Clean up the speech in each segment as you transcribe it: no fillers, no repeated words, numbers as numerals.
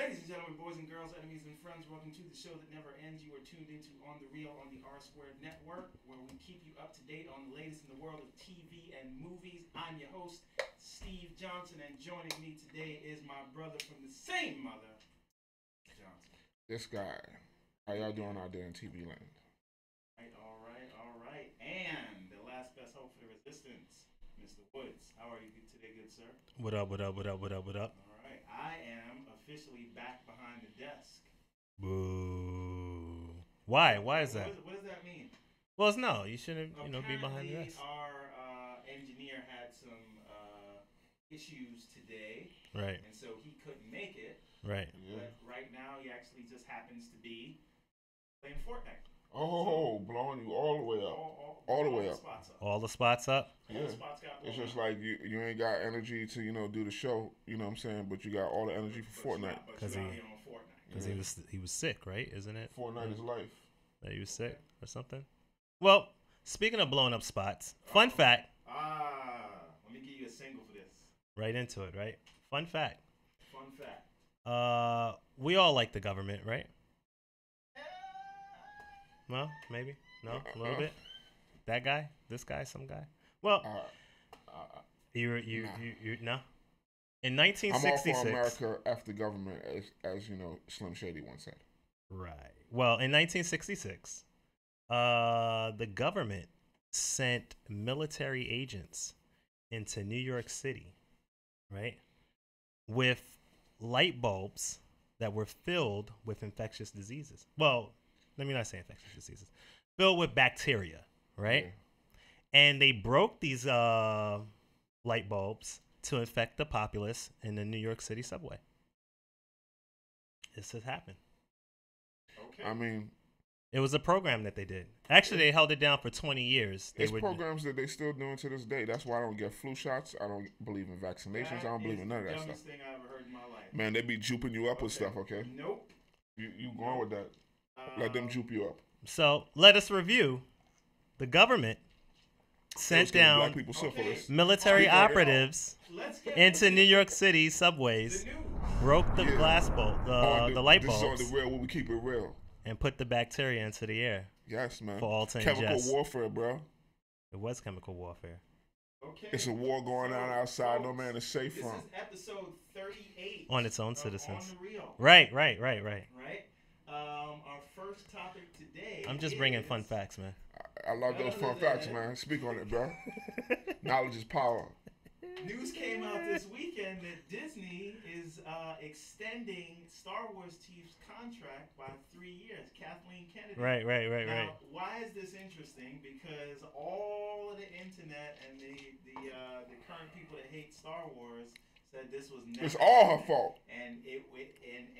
Ladies and gentlemen, boys and girls, enemies and friends, welcome to the show that never ends. You are tuned into On the Real on the R Squared Network, where we keep you up to date on the latest in the world of TV and movies. I'm your host, Steve Johnson, and joining me today is my brother from the same mother, Johnson. This guy. How y'all doing out there in TV land? All right. And the last best hope for the resistance, Mr. Woods. How are you today, good sir? What up? All right. I am officially back behind the desk. Boo. Why? Why is that? What does that mean? Well, it's no. You shouldn't, be behind the desk. Our engineer had some issues today. Right. And so he couldn't make it. Right. Yeah. But right now, he actually just happens to be playing Fortnite. Oh, so, blowing you all the way up. All the way up. All the spots up? Yeah. All the spots got it's just like you ain't got energy to, do the show, you know what I'm saying? But you got all the energy for Fortnite. Because he was sick, right? Isn't it? Fortnite is life. That he was sick or something? Well, speaking of blowing up spots, fun fact. Let me give you a single for this. Right into it, right? Fun fact. Fun fact. We all like the government, right? Well, maybe. No, a little bit. That guy, this guy, some guy. Well, you no. In 1966, I'm all for America after government, as Slim Shady once said. Right. Well, in 1966, the government sent military agents into New York City, right, with light bulbs that were filled with infectious diseases. Well, let me not say infectious diseases. Filled with bacteria, right? Yeah. And they broke these light bulbs to infect the populace in the New York City subway. This has happened. Okay. I mean, it was a program that they did. Actually, they held it down for 20 years. It's programs that they still doing to this day. That's why I don't get flu shots. I don't believe in vaccinations. I don't believe in none of that stuff. Dumbest thing I ever heard in my life. Man, they be juping you up with stuff, okay? Nope. You going with that. Let them jupe you up. So let us review. The government sent down military operatives into New York City subways, broke the glass bulb, the light bulbs. This is on the real where we keep it real. And put the bacteria into the air. Yes, man. For all to ingest. Chemical warfare, bro. It was chemical warfare. Okay. It's a war going on outside. No man is safe from. This is episode 38. On its own citizens. On the Real. Right. Right. Our first topic today. I'm just bringing fun facts, man. I love those fun facts, man. Speak on it, bro. Knowledge is power. News came out this weekend that Disney is extending Star Wars Chief's contract by 3 years. Kathleen Kennedy. Right. Now, why is this interesting? Because all of the internet and the current people that hate Star Wars said this was never. It's all her fault. And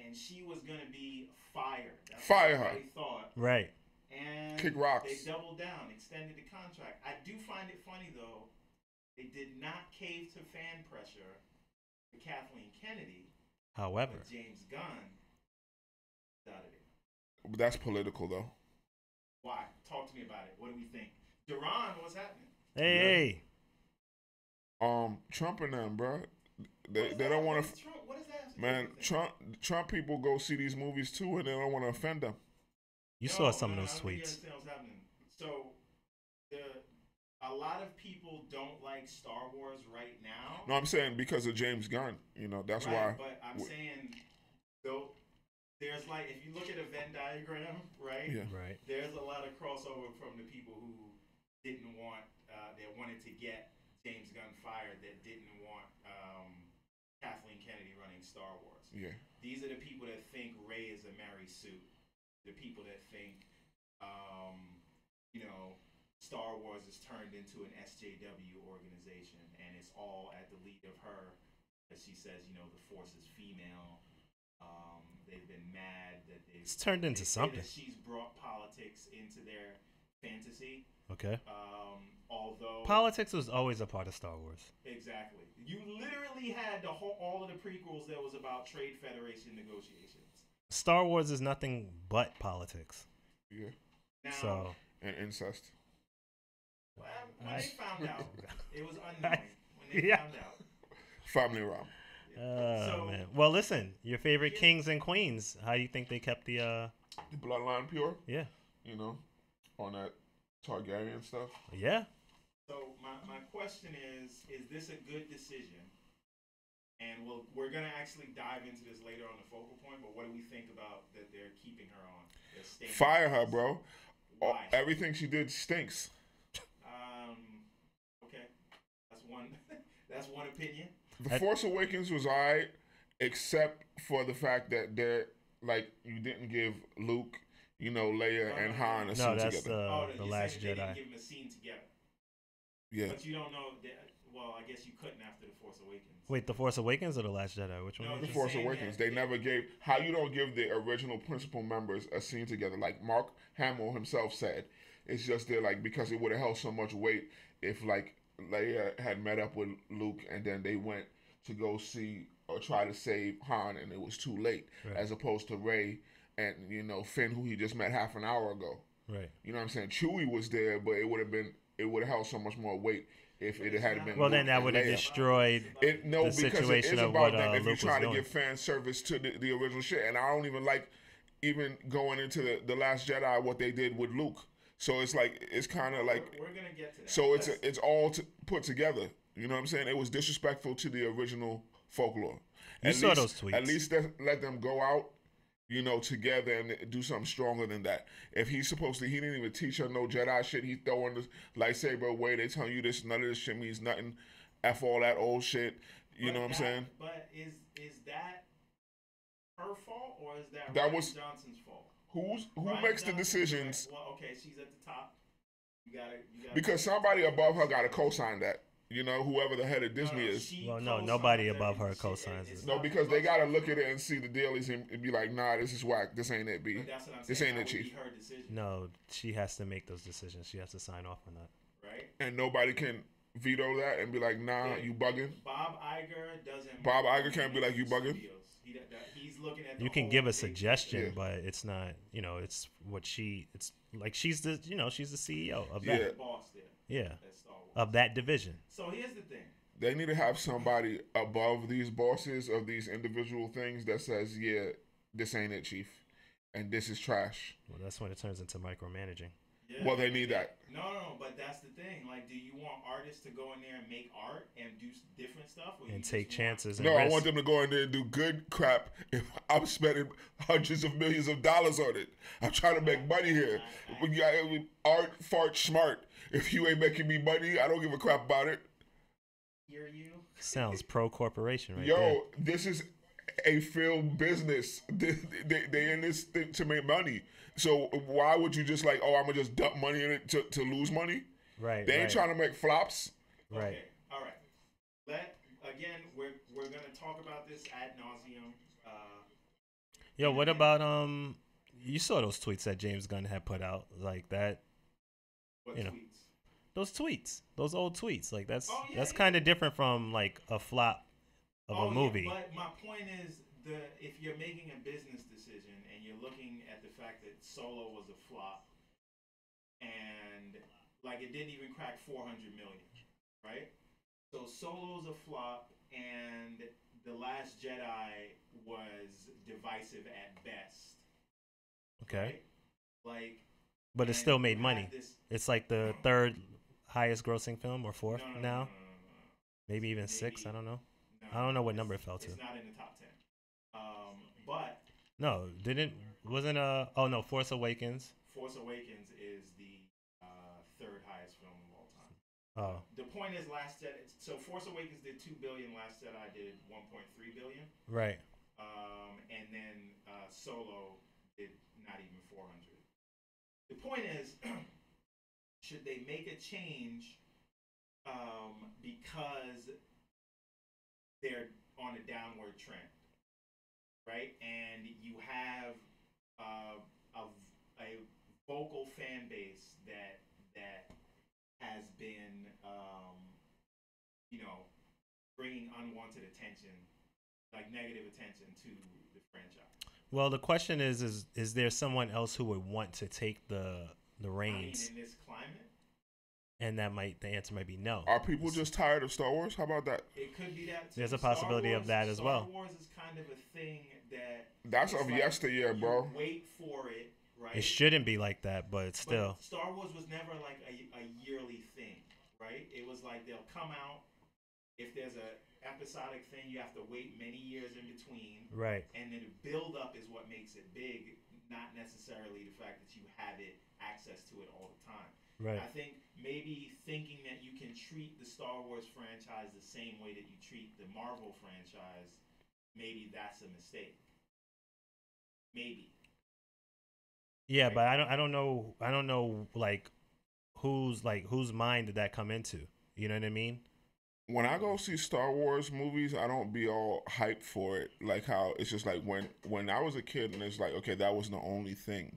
and she was gonna be fired. That's Fire what her. they thought. Right. And kick rocks. They doubled down, extended the contract. I do find it funny though. They did not cave to fan pressure for Kathleen Kennedy. However, but James Gunn out of it. But that's political though. Why? Talk to me about it. What do we think? Duran, what's happening? Hey. Trump and them, bro. They don't want to. What is that? Man, Trump people go see these movies too, and they don't want to offend them. You saw some of those tweets. What's happening. So, a lot of people don't like Star Wars right now. No, I'm saying because of James Gunn. That's right, why. But I'm saying, though, there's like, if you look at a Venn diagram, right? Yeah. Right. There's a lot of crossover from the people who didn't want, that wanted to get James Gunn fired, that didn't want Kathleen Kennedy running Star Wars. Yeah. These are the people that think Rey is a Mary Sue. The people that think, Star Wars is turned into an SJW organization, and it's all at the lead of her. As she says, the Force is female. They've been mad that it's turned into something. She's brought politics into their fantasy. Okay. Although politics was always a part of Star Wars. Exactly. You literally had all of the prequels that was about Trade Federation negotiations. Star Wars is nothing but politics. Yeah. Now, and incest. When they found out, it was unknown. When they found out. Family rom. So, man. Well, listen, your favorite kings and queens. How do you think they kept the bloodline pure? Yeah. You know, on that Targaryen stuff. Yeah. So my question is this a good decision? And we're gonna actually dive into this later on the focal point. But what do we think about that they're keeping her on? Fire her, bro. Why? Everything she did stinks. Okay, that's one. That's one opinion. The Force Awakens was alright, except for the fact that you didn't give Luke, Leia and Han a scene that's together. The Last Jedi. They didn't give them a scene together. Yeah. But you don't know that. Well, I guess you couldn't after the Force Awakens. Wait, The Force Awakens or The Last Jedi? Which one? The Force Awakens. They never gave. How you don't give the original principal members a scene together? Like Mark Hamill himself said, it's just because it would have held so much weight if Leia had met up with Luke and then they went to go see or try to save Han and it was too late, right. As opposed to Rey and Finn, who he just met half an hour ago. Right. You know what I'm saying? Chewie was there, but it would have held so much more weight if it had been. Well, Luke then that would have destroyed the situation of what if you're Luke trying was to give fan service to the original shit, and I don't even like going into the Last Jedi what they did with Luke. So it's kind of like we're gonna get to that. So it's all put together. You know what I'm saying? It was disrespectful to the original folklore. You saw those tweets. At least let them go out, together and do something stronger than that. If he's supposed to, he didn't even teach her no Jedi shit. He throwing the lightsaber away. They telling you this, none of this shit means nothing. F all that old shit. You know what I'm saying? But is that her fault or is that That Ryan was Johnson's fault? Who Ryan makes the Johnson, decisions? Well, okay, she's at the top. You gotta because somebody above her got to co-sign that. Whoever the head of Disney is. Well, no, nobody above her co-signs it. No, because they got to look at it and see the dailies and be like, nah, this is whack. This ain't it, B. This ain't it, Chief. No, she has to make those decisions. She has to sign off on that. Right. And nobody can veto that and be like, nah, you bugging. Bob Iger doesn't. Bob Iger can't be like, you bugging. He's looking at. You can give a suggestion, but it's not. It's what she. It's like she's the. She's the CEO of that. The boss there. Yeah. Of that division. So here's the thing. They need to have somebody above these bosses of these individual things that says, yeah, this ain't it, Chief. And this is trash. Well, that's when it turns into micromanaging. Yeah. Well, they need that. No, but that's the thing. Do you want artists to go in there and make art and do different stuff? Or and take chances No, I want them to go in there and do good crap if I'm spending hundreds of millions of dollars on it. I'm trying to make money here. Art, fart, smart. If you ain't making me money, I don't give a crap about it. Hear you? Sounds pro-corporation right there. there. This is a film business. They in this thing to make money. So why would you just I'm going to just dump money in it to lose money? Right. They ain't trying to make flops. Right. Okay, all right. Again, we're going to talk about this ad nauseum. Yo, what about, you saw those tweets that James Gunn had put out like that? What tweets? Those tweets, those old tweets, that's kind of different from a flop of a movie. But my point is, if you're making a business decision and you're looking at the fact that Solo was a flop and it didn't even crack 400 million, right? So Solo's a flop and The Last Jedi was divisive at best. Okay. Right? But it still made money. It's the third highest grossing film or fourth now. No. Maybe even sixth. I don't know. I don't know what number it fell to. It's not in the top 10. But no, Force Awakens. Force Awakens is the third highest film of all time. Oh. The point is, Last Jedi. So Force Awakens did $2 billion. Last Jedi did $1.3 billion. Right. And then Solo did not even 400. The point is, should they make a change because they're on a downward trend, right? And you have a vocal fan base that has been, bringing unwanted attention, negative attention to the franchise. Well, the question is there someone else who would want to take the reins? In this climate? And the answer might be no. Are people just tired of Star Wars? How about that? It could be that too. There's a possibility of that as well. Star Wars is kind of a thing that's of yesteryear, bro. Wait for it, right? It shouldn't be like that, but still. But Star Wars was never like a yearly thing, right? It was like they'll come out. If there's a episodic thing, you have to wait many years in between. Right. And then the build up is what makes it big, not necessarily the fact that you have access to it all the time. Right. I think maybe thinking that you can treat the Star Wars franchise the same way that you treat the Marvel franchise, maybe that's a mistake. Maybe. Yeah, right? But I don't know like whose mind did that come into? You know what I mean? When I go see Star Wars movies, I don't be all hyped for it. Like how it's just like when I was a kid and it's like, okay, that was the only thing.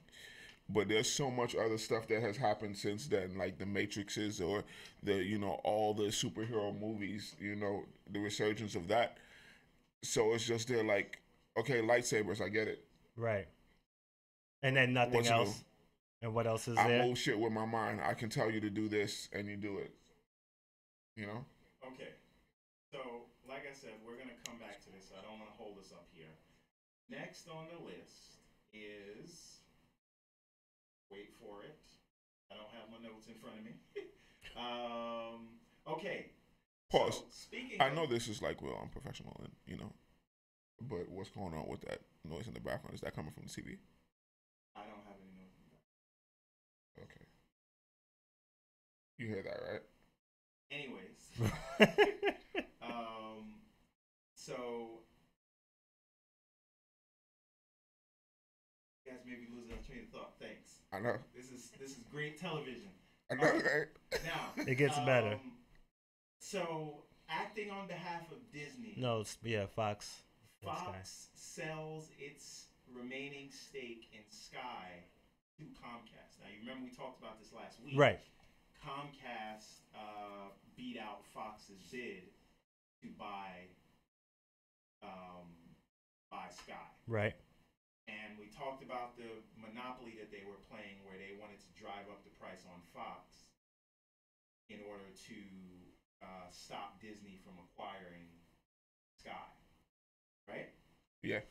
But there's so much other stuff that has happened since then, like the Matrixes or all the superhero movies, the resurgence of that. So it's just they're like, okay, lightsabers, I get it. Right. And then nothing else. And what else is there? I move shit with my mind. I can tell you to do this, and you do it. Okay. So, like I said, we're going to come back to this. I don't want to hold us up here. Next on the list is... Wait for it. I don't have my notes in front of me. Okay. Pause. So, I know this is like real unprofessional, and but what's going on with that noise in the background? Is that coming from the TV? I don't have any noise in the background. Okay. You hear that, right? Anyways. So. You guys made me lose that train of thought. Thanks. I know. This is great television. I know, right? Now it gets better. So acting on behalf of Disney. No, Fox. Fox sells its remaining stake in Sky to Comcast. Now you remember we talked about this last week. Right. Comcast beat out Fox's bid to buy Sky. Right. And we talked about the monopoly that they were playing where they wanted to drive up the price on Fox in order to stop Disney from acquiring Sky. Right? Yeah.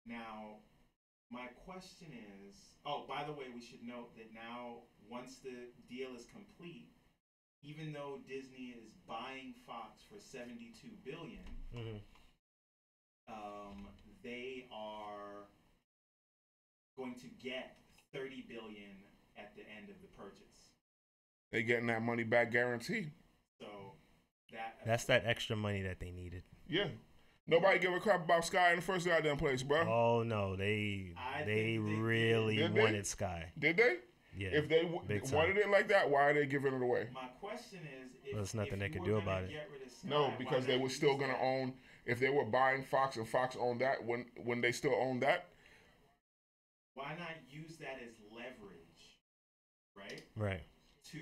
Now, my question is, by the way, we should note that now, once the deal is complete, even though Disney is buying Fox for $72 billion, they are going to get $30 billion at the end of the purchase. They're getting that money back guarantee. So that's that extra money that they needed. Yeah. Nobody give a crap about Sky in the first goddamn place, bro. Oh no, they really wanted Sky. Did they? Yeah. If they wanted it like that, why are they giving it away? My question is, there's nothing they could do about it. Sky, no, because they were still gonna own. If they were buying Fox and Fox owned that, when they still own that, why not use that as leverage, right? Right. To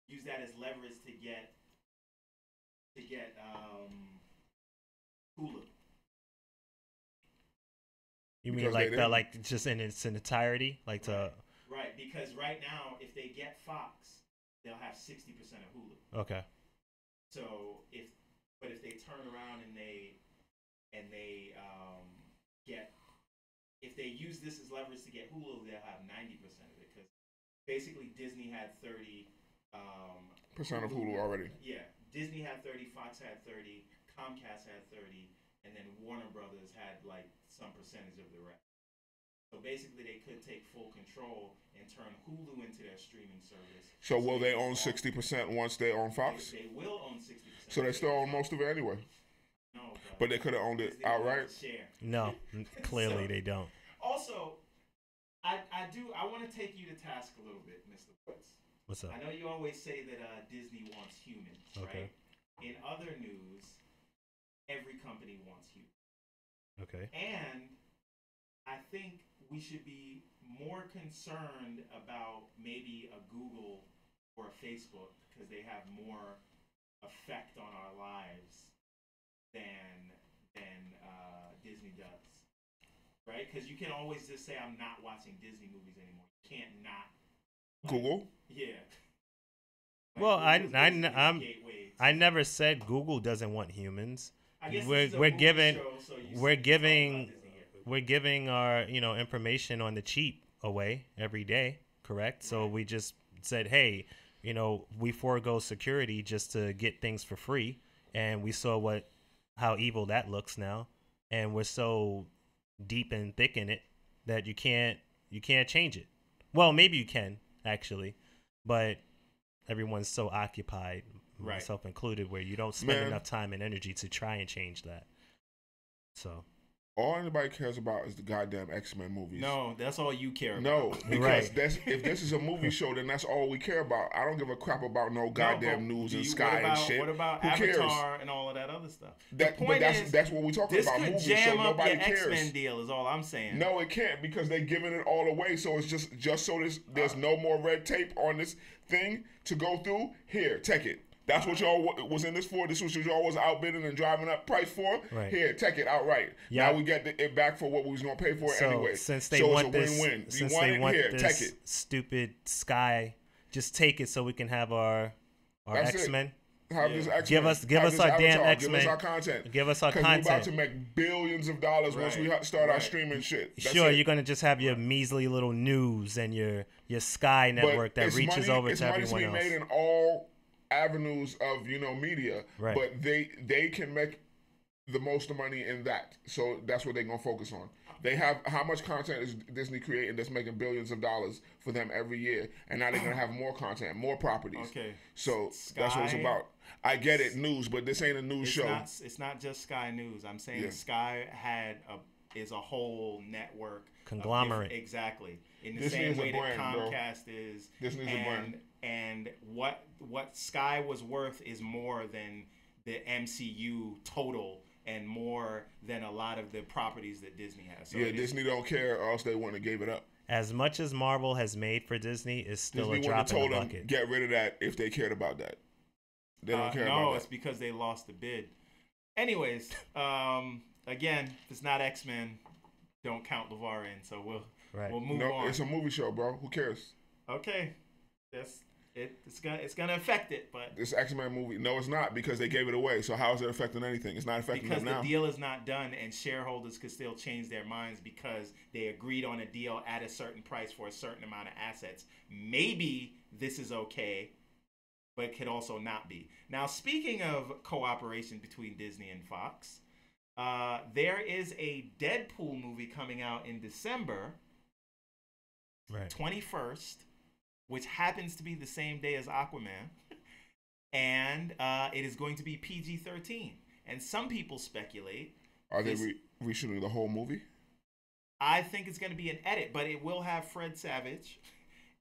use that as leverage to get Hulu. You mean like just in its entirety, like to? Right, because right now, if they get Fox, they'll have 60% of Hulu. Okay. So if they turn around and they if they use this as leverage to get Hulu, they'll have 90% of it, because basically Disney had 30% of Hulu already. Yeah, Disney had 30, Fox had 30, Comcast had 30, and then Warner Brothers had like some percentage of the rest. So basically, they could take full control and turn Hulu into their streaming service. So will they own 60% once they own Fox? They will own 60%. So they still own most of it anyway. No, but they could have owned it outright. No, clearly they don't. Also, I want to take you to task a little bit, Mr. Woods. What's up? I know you always say that Disney wants humans, right? In other news, every company wants humans. Okay. And I think we should be more concerned about maybe a Google or a Facebook, because they have more effect on our lives than Disney does. right? Because you can always just say I'm not watching Disney movies anymore. You can't not. Google. Yeah. Well, Google's basically the gateway I never said Google doesn't want humans. I guess we're this is a we're movie giving show, so you we're talk giving about Disney here. we're giving our information on the cheap away every day, correct? So Right. we just said, hey, we forego security just to get things for free, and we saw how evil that looks now, and we're so deep and thick in it that you can't change it. Well, maybe you can actually, but everyone's so occupied, Right. myself included, where you don't spend Man. enough time and energy to try and change that. So All anybody cares about is the goddamn X-Men movies. No, that's all you care about. No, because Right. if this is a movie show, then that's all we care about. I don't give a crap about no goddamn news and Sky and shit. What about Who Avatar cares? and all of that other stuff? But that's what we're talking this about. could Movies, jam so up nobody your cares. X-Men deal is all I'm saying. No, it can't because they're giving it all away. So it's just so there's no more red tape on this thing to go through. Here, take it. That's what y'all was in this for. This was what y'all was outbidding and driving up price for. Right. Here, take it outright. Yeah. Now we get it back for what we was gonna pay for it So anyway. since they so want it's a this, win-win. since you want they it want here, this take it. stupid Sky, just take it so we can have our That's it. X-Men. Have this X-Men. Give us Have this our damn Avatar. X-Men. Give us our content. Give us our Because we're about content. to make billions of dollars once we Right. start our Right. streaming shit. That's Sure, it. you're gonna just have your measly little news and your Sky network that it's reaches money, over it's to money everyone to be else. made in all avenues of media, Right. but they can make the most money in that, so that's what they're gonna focus on. They have how much content is Disney creating that's making billions of dollars for them every year, and now they're gonna have more content, more properties. Okay. So that's what it's Sky- about. I get it, news, but this ain't a news show. It's not just Sky News. I'm saying Yeah. Sky is a whole network. of Conglomerate. exactly. In the Disney same is a way that brand, bro. Comcast is. Disney's a brand. And what Sky was worth is more than the MCU total and more than a lot of the properties that Disney has. So Yeah, Disney don't care, or else they wouldn't have gave it up. As much as Marvel has made for Disney, is still Disney a wouldn't have drop in told the them bucket. get rid of that if they cared about that. They don't care about No, that. it's because they lost the bid. Anyways, again, if it's not X-Men, don't count LeVar in. So we'll move No, on. it's a movie show, bro. Who cares? Okay, it's gonna affect it, but This X-Men movie, no, it's not because they gave it away. So how is it affecting anything? It's not affecting because them now. the deal is not done, and shareholders could still change their minds because they agreed on a deal at a certain price for a certain amount of assets. Maybe this is okay, but it could also not be. Now, speaking of cooperation between Disney and Fox, there is a Deadpool movie coming out in December Right. 21st, which happens to be the same day as Aquaman, and it is going to be PG-13. And some people speculate. Are they this- reshooting the whole movie? I think it's going to be an edit, but it will have Fred Savage.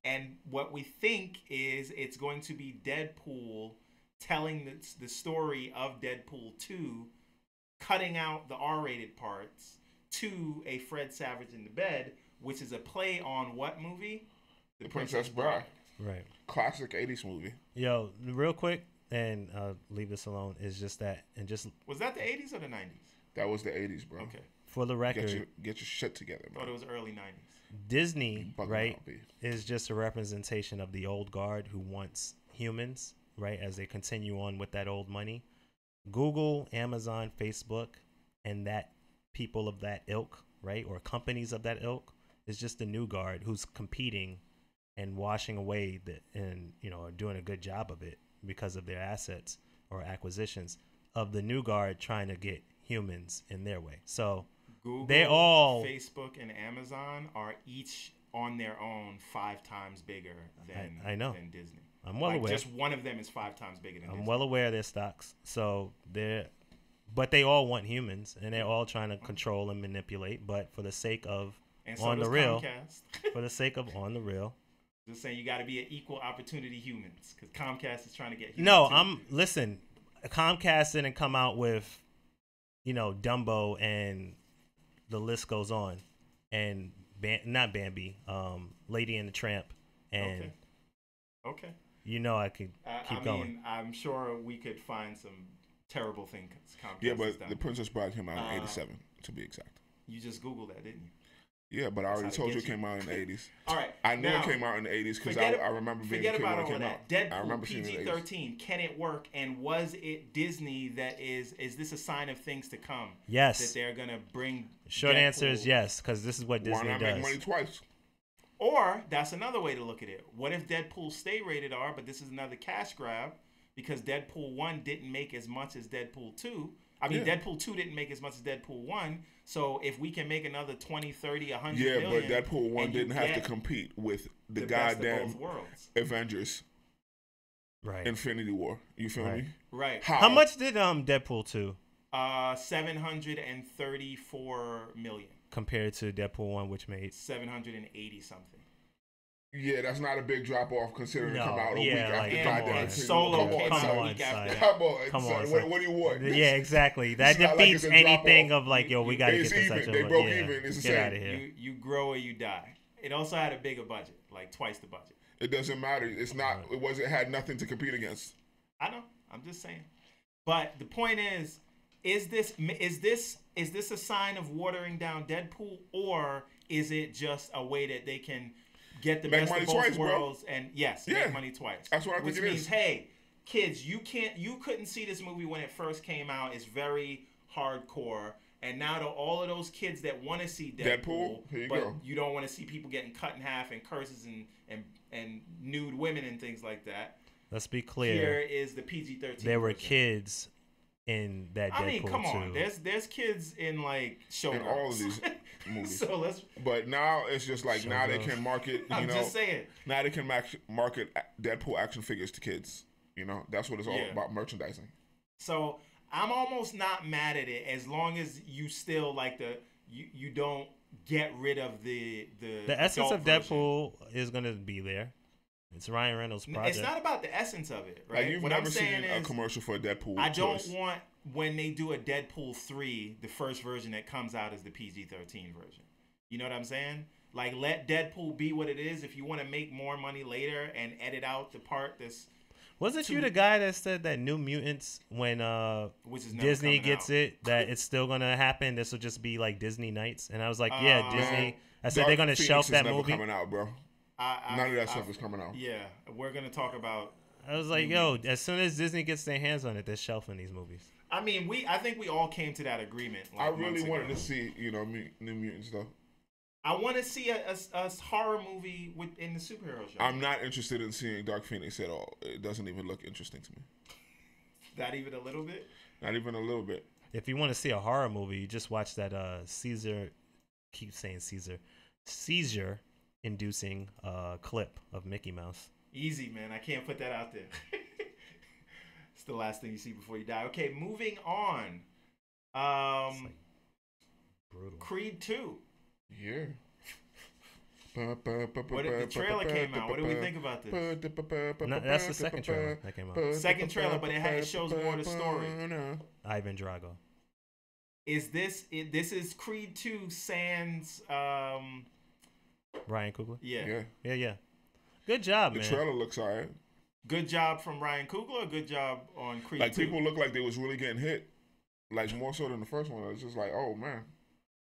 And what we think is it's going to be Deadpool telling the story of Deadpool 2, cutting out the R-rated parts to a Fred Savage in the bed, which is a play on what movie? The Princess Bride. Right. Classic 80s movie. Yo, real quick, and leave this alone, is just that, and just Was that the 80s or the 90s? That was the 80s, bro. Okay. for the record, Get your shit together, I thought it man. was early 90s. Disney, Bugging right, out, B. is just a representation of the old guard who wants humans, right, as they continue on with that old money. Google, Amazon, Facebook, and that people of that ilk, right, or companies of that ilk, is just the new guard who's competing and washing away and are doing a good job of it because of their assets or acquisitions of the new guard trying to get humans in their way. So Google, they all Facebook, and Amazon are each on their own 5 times bigger than I know. than Disney. I'm well Like, aware. just one of them is 5 times bigger than I'm Disney. well aware of their stocks. So but they all want humans, and they're all trying to control and manipulate. But for the sake of And so on the does real, Comcast. for the sake of on the real. Just saying, you got to be an equal opportunity humans because Comcast is trying to get humans. No, too. listen. Comcast didn't come out with, Dumbo, and the list goes on, and not Bambi, Lady and the Tramp, and Okay. I could keep going. I'm sure we could find some terrible things Comcast Yeah, has but done. The Princess Bride came out in 87, to be exact. You just Googled that, didn't you? Yeah, but I already told you it came out in the 80s. All right. I knew it came out in the 80s because I remember being a kid when it came out. Deadpool, I remember seeing it in the 80s. PG-13, can it work? And was it Disney that is this a sign of things to come? Yes. That they're going to bring Short Deadpool? answer is yes, because this is what Disney Why not does. make money twice? Or, that's another way to look at it. What if Deadpool stay rated R, but this is another cash grab because Deadpool 1 didn't make as much as Deadpool 2? Deadpool 2 didn't make as much as Deadpool 1. So if we can make another 20, 30, 100 million... Yeah, but Deadpool 1 didn't have to compete with the goddamn Avengers. Right. Infinity War. You feel me? Right. How much did Deadpool 2? 734 million. Compared to Deadpool 1, which made 780 something. Yeah, that's not a big drop off considering it come out a week after goddamn Solo came out a week after. Come on, what do you want? Yeah, exactly. That defeats anything of like, yo, we got to get this such a... They broke even. It's the same. Get out of here. You grow or you die. It also had a bigger budget, like twice the budget. It doesn't matter. It's not. It had nothing to compete against. I know. I'm just saying. But the point is this a sign of watering down Deadpool, or is it just a way that they can get the best of both worlds and make money twice? That's what I think it is. Which means, hey, kids, you couldn't see this movie when it first came out. It's very hardcore. And now to all of those kids that want to see Deadpool, you don't want to see people getting cut in half and curses and nude women and things like that. Let's be clear. Here is the PG-13 There were version. kids in that Deadpool. I mean, come on. Too. There's kids in like Showgirls. In all of these movies. But now it's just like now they can market. I'm just saying. Now they can market Deadpool action figures to kids. You know, that's what it's all about, merchandising. So I'm almost not mad at it as long as you still like you don't get rid of the essence of version. Deadpool is gonna be there. It's Ryan Reynolds' project. It's not about the essence of it, right? Like you've never seen a commercial for a Deadpool. I don't want when they do a Deadpool 3, the first version that comes out is the PG-13 version. You know what I'm saying? Like let Deadpool be what it is. If you want to make more money later and edit out the part that's Wasn't you the guy that said that New Mutants, when Disney gets it, that it's still going to happen? This will just be like Disney Nights? And I was like, yeah, Disney. I said they're going to shelf that movie. Coming out, bro. None of that stuff is coming out. Yeah, we're going to talk about... I was like, yo, as soon as Disney gets their hands on it, they're shelfing these movies. I mean, I think we all came to that agreement. Like, I really wanted to see, New Mutants stuff. I want to see a horror movie in the superhero genre. I'm not interested in seeing Dark Phoenix at all. It doesn't even look interesting to me. Not even a little bit? Not even a little bit. If you want to see a horror movie, you just watch that seizure-inducing clip of Mickey Mouse. Easy, man. I can't put that out there. It's the last thing you see before you die. Okay, moving on. Like brutal. Creed 2. Yeah. The trailer came out. What do we think about this? No, that's the second trailer that came out. Second trailer, but it shows more of the story. Ivan Drago. This is Creed 2 sans Ryan Coogler? Yeah. Good job, man. The trailer looks alright. Good job from Ryan Coogler or good job on Creed 2? Like, people look like they was really getting hit. Like, more so than the first one. It's just like, oh, man.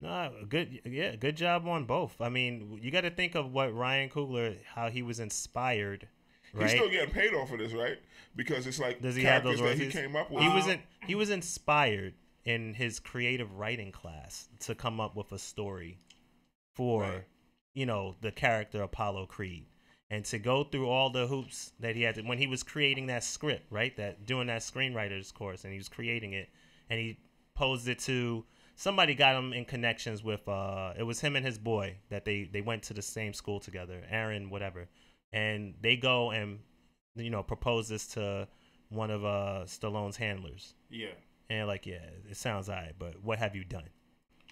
No, good job on both. I mean, you got to think of what Ryan Coogler, how he was inspired, right? He's still getting paid off of this, right? Because it's like does he have those that he came up with. He was inspired in his creative writing class to come up with a story for, the character Apollo Creed. And to go through all the hoops that he had to, when he was creating that script, right? Doing that screenwriter's course, and he was creating it, and he posed it to somebody got him in connections with. It was him and his boy that they went to the same school together, Aaron, whatever, and they go and propose this to one of Stallone's handlers. Yeah. And like, yeah, it sounds alright, but what have you done?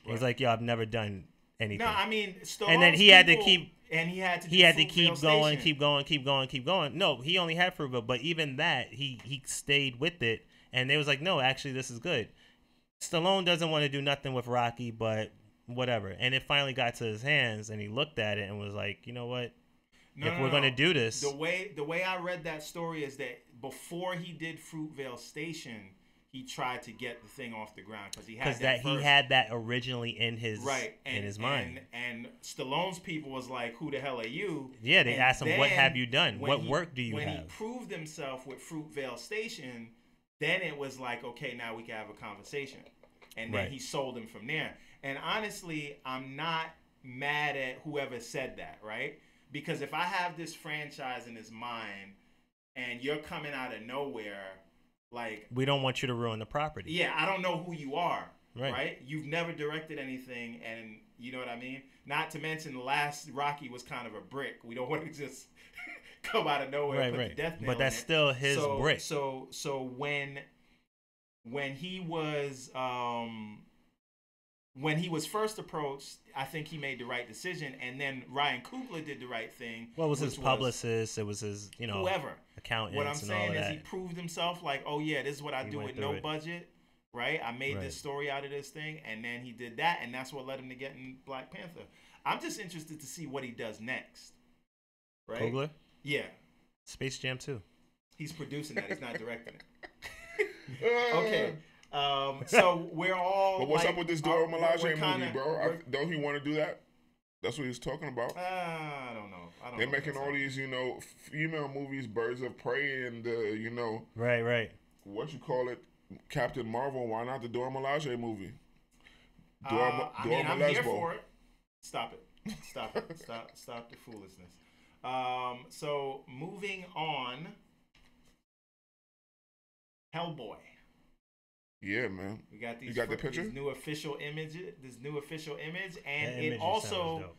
Right. He's like, yo, I've never done anything. No, I mean, Stallone's and then he had to keep. And he had to keep going. No, he only had Fruitvale, but even that, he stayed with it, and they was like, no, actually, this is good. Stallone doesn't want to do nothing with Rocky, but whatever. And it finally got to his hands, and he looked at it and was like, you know what? If we're gonna do this, the way I read that story is that before he did Fruitvale Station, he tried to get the thing off the ground because he had that originally in his in his mind. And Stallone's people was like, "Who the hell are you?" Yeah, they asked him, "What have you done? What work do you have?" When he proved himself with Fruitvale Station, then it was like, okay, now we can have a conversation, and then he sold him from there. And honestly, I'm not mad at whoever said that, right? Because if I have this franchise in his mind, and you're coming out of nowhere. Like, we don't want you to ruin the property. Yeah, I don't know who you are, right? You've never directed anything, and you know what I mean? Not to mention the last Rocky was kind of a brick. We don't want to just come out of nowhere and put the death nail But that's still his brick. So when he was first approached, I think he made the right decision, and then Ryan Coogler did the right thing. Well, it was his publicist, it was his, whoever. Accountants. What I'm saying is he proved himself like, oh yeah, this is what I do with no budget, right? I made this story out of this thing, and then he did that, and that's what led him to getting Black Panther. I'm just interested to see what he does next, right? Coogler? Yeah. Space Jam 2. He's producing that. He's not directing it. Okay. So we're all. But what's up with this Dora Milaje movie, bro? Don't he want to do that? That's what he's talking about. I don't know. They're making all these, female movies, Birds of Prey, and right. What you call it, Captain Marvel? Why not the Dora Milaje movie? I'm here for it. Stop it. Stop the foolishness. So moving on, Hellboy. Yeah, man. We got these. You got the picture? This new official image, and it also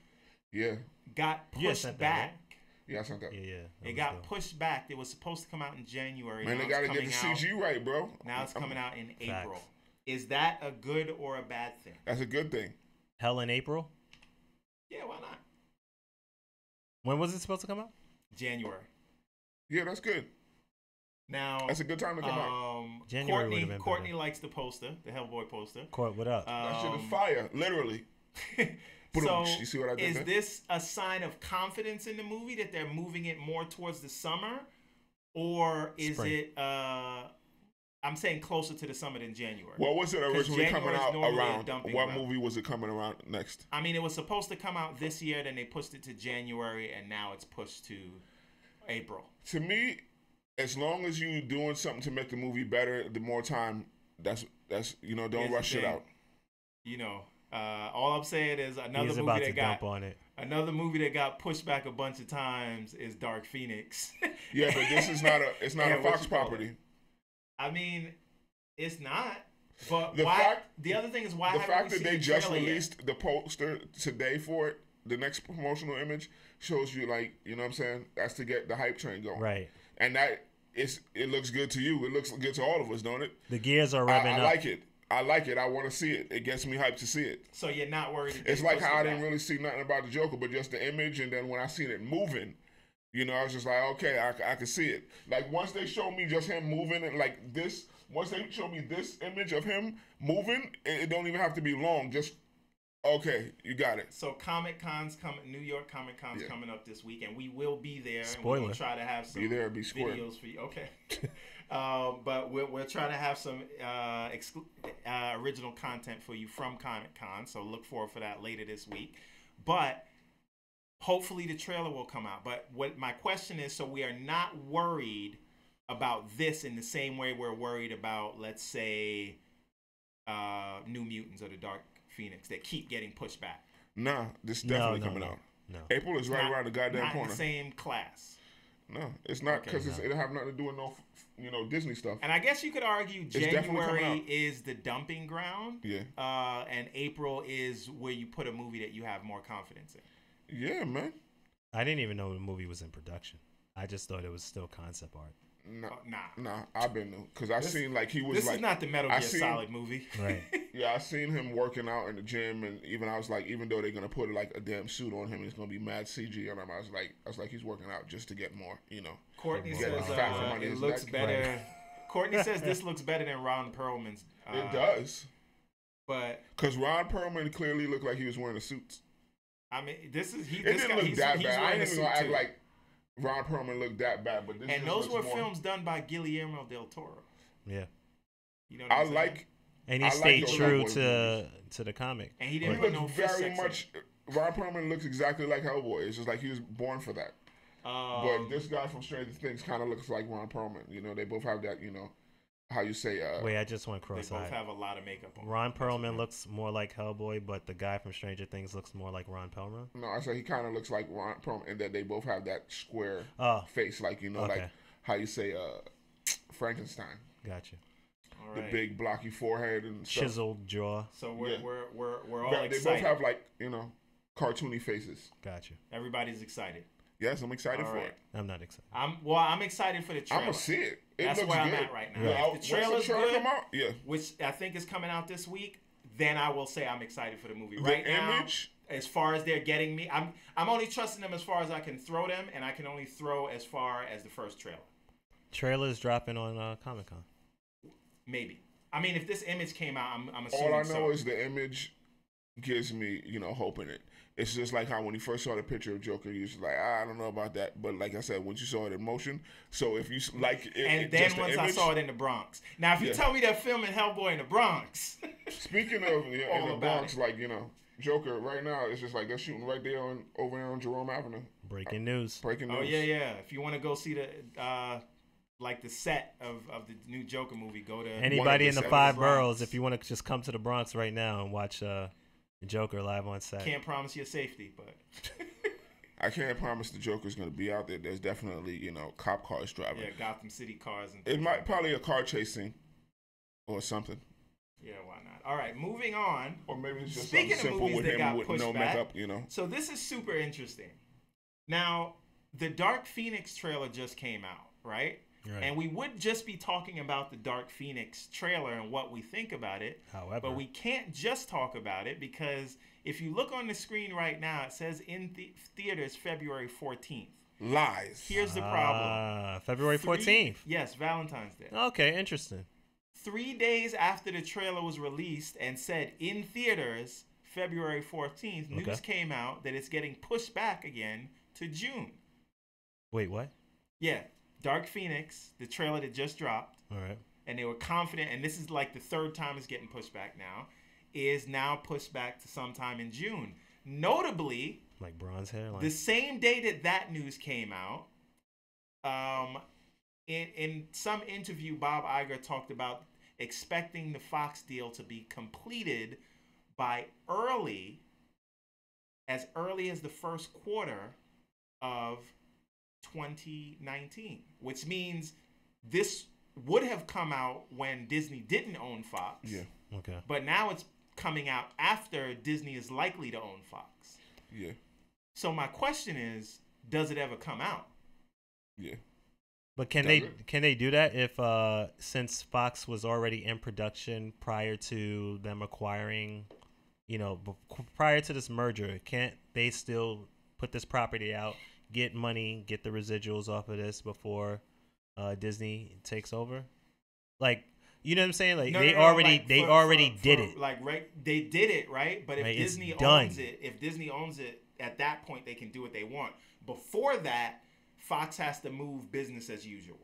got pushed back. Yeah, I sent that. Yeah. It got pushed back. It was supposed to come out in January. Man, they got to get the CG right, bro. Now it's coming out in April. Is that a good or a bad thing? That's a good thing. Hell in April? Yeah, why not? When was it supposed to come out? January. Yeah, that's good. Now that's a good time to come out. January would have been Courtney better. likes the poster, the Hellboy poster. Court, what up? That shit is fire, literally. So, you see what I did is there? this a sign of confidence in the movie that they're moving it more towards the summer, or is it? I'm saying closer to the summer than January. What was it originally coming out around? What movie was it coming around next? I mean, it was supposed to come out this year, then they pushed it to January, and now it's pushed to April. To me, as long as you're doing something to make the movie better, the more time, don't rush it out. All I'm saying is another movie that got pushed back a bunch of times is Dark Phoenix. Yeah, but this is not a Fox property. I mean, it's not. But the other thing is why the fact that they just released the poster today for it, the next promotional image shows you, like, you know what I'm saying? That's to get the hype train going. Right. And it looks good to you. It looks good to all of us, don't it? The gears are revving up. I like it. I want to see it. It gets me hyped to see it. So you're not worried? It's like how I didn't really see nothing about the Joker, but just the image, and then when I seen it moving, I was just like, okay, I can see it. Like, once they show me just him moving, and like this, once they show me this image of him moving, it don't even have to be long. Just, okay, you got it. So New York Comic Con's coming up this week, and we will be there. Spoiler. And we'll try to have some videos for you. Okay. But we're trying to have some original content for you from Comic Con, so look forward for that later this week. But hopefully the trailer will come out. But what my question is, so we are not worried about this in the same way we're worried about, let's say, New Mutants or the Dark Phoenix that keep getting pushed back. Nah, this is definitely coming out. No. April is right around the goddamn corner. Not in the same class. No, it's not, because it have nothing to do with no Disney stuff. And I guess you could argue January is the dumping ground. Yeah. And April is where you put a movie that you have more confidence in. Yeah, man. I didn't even know the movie was in production. I just thought it was still concept art. Nah. I've been, because I seen like he was this like. This is not the Metal Gear Solid movie. Right. Yeah, I seen him working out in the gym, and I was like, even though they're gonna put like a damn suit on him, it's gonna be mad CG on him. I was like, he's working out just to get more, Courtney says it looks better. Right. Courtney says this looks better than Ron Perlman's. It does, but because Ron Perlman clearly looked like he was wearing the suits. I mean, it didn't look that bad. I ain't even gonna act like Ron Perlman looked that bad, but this. And those were films done by Guillermo del Toro. Yeah. You know what I'm saying? And he stayed true to the comic. And he didn't He put looks no fish very sex much. Ron Perlman looks exactly like Hellboy. It's just like he was born for that. But this guy from Stranger Things kind of looks like Ron Perlman. You know, they both have that. You know, how you say? Wait, I just went cross-eyed. They both have a lot of makeup on. Ron Perlman looks more like Hellboy, but the guy from Stranger Things looks more like Ron Perlman. No, I said he kind of looks like Ron Perlman, in that they both have that square face, like like how you say Frankenstein. Gotcha. All The right. big blocky forehead and stuff. Chiseled jaw. So we're all They excited. both have like cartoony faces. Gotcha. Everybody's excited. Yes, I'm excited All for right. it. I'm not excited. I'm excited for the trailer. I'm gonna see it. That's looks where good. I'm at right now. Yeah, If the trailer's once the trailer good, come out, yeah. which I think is coming out this week, then I will say I'm excited for the movie. The Right now, image, as far as they're getting me, I'm only trusting them as far as I can throw them, and I can only throw as far as the first trailer. Trailer's dropping on Comic-Con. Maybe. I mean, if this image came out, I'm assuming. all I know is the image gives me, hope in it. It's just like how when you first saw the picture of Joker, you was like, I don't know about that. But like I said, once you saw it in motion, so if you like it, and then once I saw it in the Bronx. Now, if you tell me they're filming Hellboy in the Bronx. Speaking of in the Bronx, Joker right now, it's just like they're shooting right there over there on Jerome Avenue. Breaking news. Breaking news. Oh yeah. If you want to go see the the set of the new Joker movie, go to anybody in the 5 Bronx. boroughs. If you want to just come to the Bronx right now and watch Joker live on set. Can't promise your safety, but I can't promise the Joker's going to be out there. There's definitely cop cars driving. yeah, Gotham City cars and It might probably a car chasing or something. yeah, why not? All right, moving on. Or maybe it's just Speaking something of simple movies with that him got with pushed no back, makeup. So this is super interesting. Now, the Dark Phoenix trailer just came out, right? Right. And we would just be talking about the Dark Phoenix trailer and what we think about it. However, But we can't just talk about it because if you look on the screen right now, it says in theaters February 14th. Lies. Here's the problem. February 14th. Yes, Valentine's Day. Okay, interesting. 3 days after the trailer was released and said in theaters February 14th, news came out that it's getting pushed back again to June. Wait, what? Yeah, Dark Phoenix, the trailer that just dropped, All right. and they were confident, and this is like the third time it's getting pushed back now, is now pushed back to sometime in June. Notably, Like bronze hair? the same day that news came out, in some interview, Bob Iger talked about expecting the Fox deal to be completed by as early as the first quarter of 2019, which means this would have come out when Disney didn't own Fox. Yeah. Okay. But now it's coming out after Disney is likely to own Fox. Yeah. So my question is, does it ever come out? Yeah. But can they do that if since Fox was already in production prior to them acquiring, prior to this merger, can't they still put this property out, get money, get the residuals off of this before Disney takes over? Like, you know what I'm saying? Like they already did it. Like they did it, right? But if right, Disney owns it, at that point they can do what they want. Before that, Fox has to move business as usual,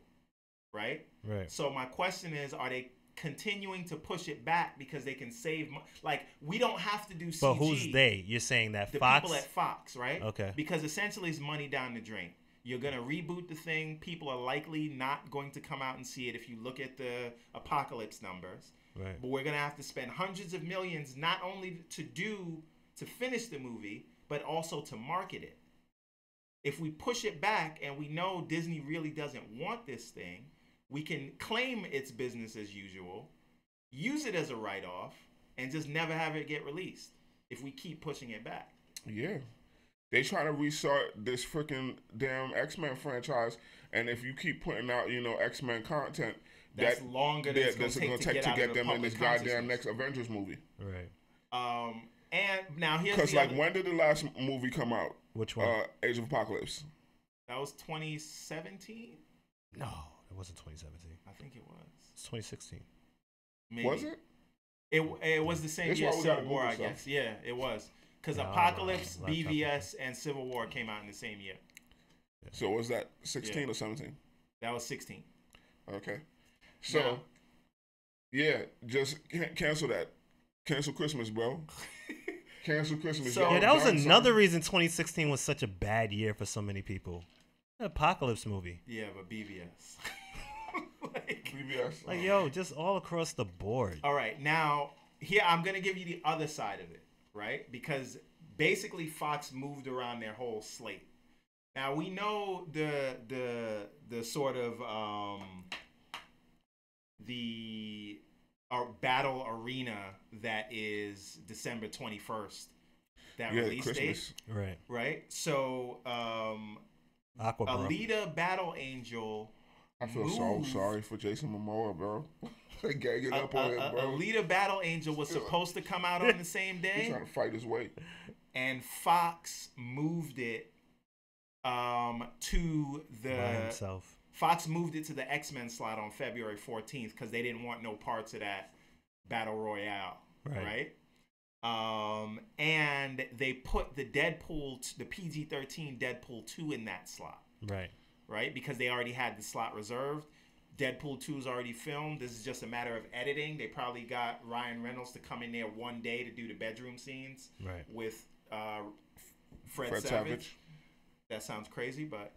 right? Right. So my question is, are they continuing to push it back because they can save money? Like, we don't have to do CG. But who's they? You're saying that the Fox? people at Fox, right? Okay. Because essentially it's money down the drain. You're going to reboot the thing. People are likely not going to come out and see it if you look at the apocalypse numbers. Right. But we're going to have to spend hundreds of millions not only to finish the movie, but also to market it. If we push it back and we know Disney really doesn't want this thing, we can claim it's business as usual, use it as a write-off, and just never have it get released if we keep pushing it back. Yeah. They trying to restart this freaking damn X-Men franchise, and if you keep putting out, X-Men content, that's longer than it's going to take to get them in this goddamn next Avengers movie. Right. And now here's because when did the last movie come out? Which one? Age of Apocalypse. That was 2017. No, it wasn't 2017. I think it was. It's 2016. Maybe. Was it? It was the same year Civil War, I guess. Yeah, it was. Because Apocalypse, BVS, and Civil War came out in the same year. Yeah. So was that 16 or 17? That was 16. Okay. So, Yeah, just cancel that. Cancel Christmas, bro. Cancel Christmas. So- Yeah, that was Done, another son. reason 2016 was such a bad year for so many people. An apocalypse movie. Yeah, but BVS. PBS. Like, yo, just all across the board. All right, now here I'm gonna give you the other side of it, right? Because basically Fox moved around their whole slate. Now we know the sort of the battle arena that is December 21st. That Yeah, release Christmas. Right. right? So Aqua, bro. Alita Battle Angel. I feel so Move. sorry for Jason Momoa, bro. They gagging up on him, bro. Alita Battle Angel was supposed to come out on the same He's day, trying to fight his way. and Fox moved it to By the himself. Fox moved it to the X-Men slot on February 14th because they didn't want no parts of that battle royale, right? And they put the Deadpool, the PG-13 Deadpool 2 in that slot, Right. because they already had the slot reserved. Deadpool 2 is already filmed. This is just a matter of editing. They probably got Ryan Reynolds to come in there one day to do the bedroom scenes Right. with Fred Fred Savage. Savage. That sounds crazy, but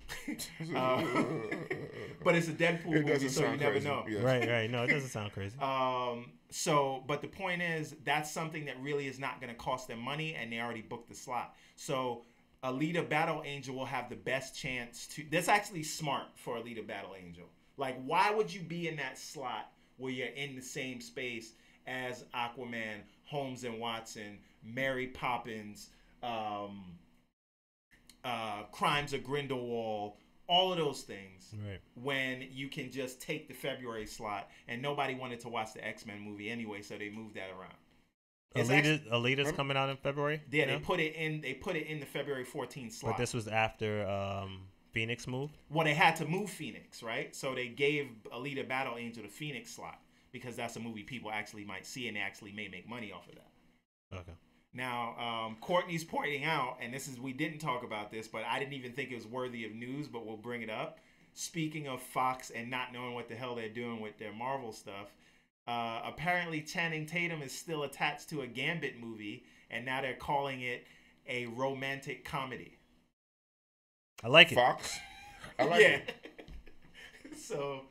but it's a Deadpool It movie, doesn't so you sound never crazy. know. Yes. Right. No, it doesn't sound crazy. But the point is, that's something that really is not going to cost them money, and they already booked the slot. So Alita Battle Angel will have the best chance to. That's actually smart for Alita Battle Angel. Like, why would you be in that slot where you're in the same space as Aquaman, Holmes and Watson, Mary Poppins, Crimes of Grindelwald, all of those things, Right. when you can just take the February slot, and nobody wanted to watch the X-Men movie anyway, so they moved that around. It's Alita's coming out in February. Yeah, you know? they put it in the February 14th slot. But this was after Phoenix moved. Well, they had to move Phoenix, right? So they gave Alita Battle Angel the Phoenix slot because that's a movie people actually might see, and they actually may make money off of that. Okay. Now, Courtney's pointing out, and we didn't talk about this, but I didn't even think it was worthy of news, but we'll bring it up. Speaking of Fox and not knowing what the hell they're doing with their Marvel stuff, apparently Channing Tatum is still attached to a Gambit movie, and now they're calling it a romantic comedy. I like it. Fox. I like it. So,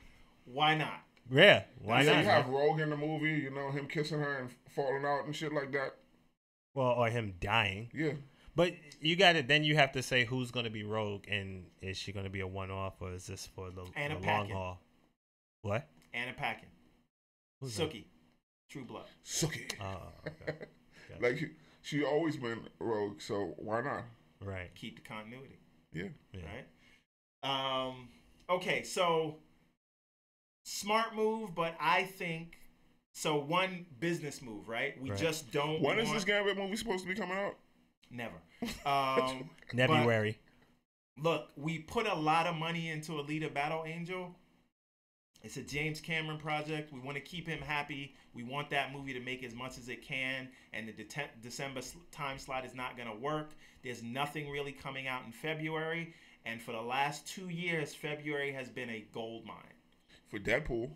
why not? Yeah. Why Yeah, not? you have Rogue in the movie, you know, him kissing her and falling out and shit like that. Well, or him dying. Yeah. But you got it. Then you have to say who's going to be Rogue, and is she going to be a one-off, or is this for the long Paquin. haul? What? Anna Paquin. Who's that? Sookie. True Blood. Suki. Oh, okay. Like, she always been Rogue, so why not? Right. Keep the continuity. Yeah. Right? Okay, so smart move, but I think so. One business move, right? We just don't. When is this Gambit movie supposed to be coming out? Never. February. Look, we put a lot of money into Alita Battle Angel. It's a James Cameron project. We want to keep him happy. We want that movie to make as much as it can, and the December time slot is not going to work. There's nothing really coming out in February, and for the last 2 years, February has been a gold mine. For Deadpool.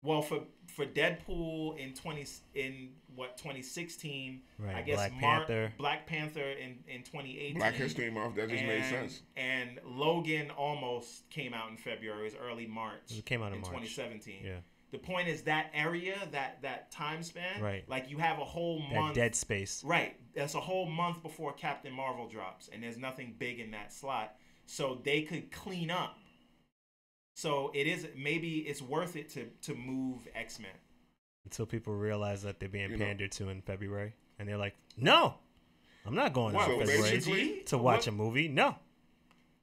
Well, for Deadpool in 2016, Right. I guess Black Panther. Black Panther in 2018. Black History Month. That just made sense. And Logan almost came out in February. It was early March. It came out in March. 2017. Yeah. The point is that area, that time span, Right. like you have a whole That month. dead space. Right. That's a whole month before Captain Marvel drops, and there's nothing big in that slot. So they could clean up. So maybe it's worth it to move X-Men. Until people realize that they're being pandered to in February. And they're like, no, I'm not going out in February to watch a movie. No.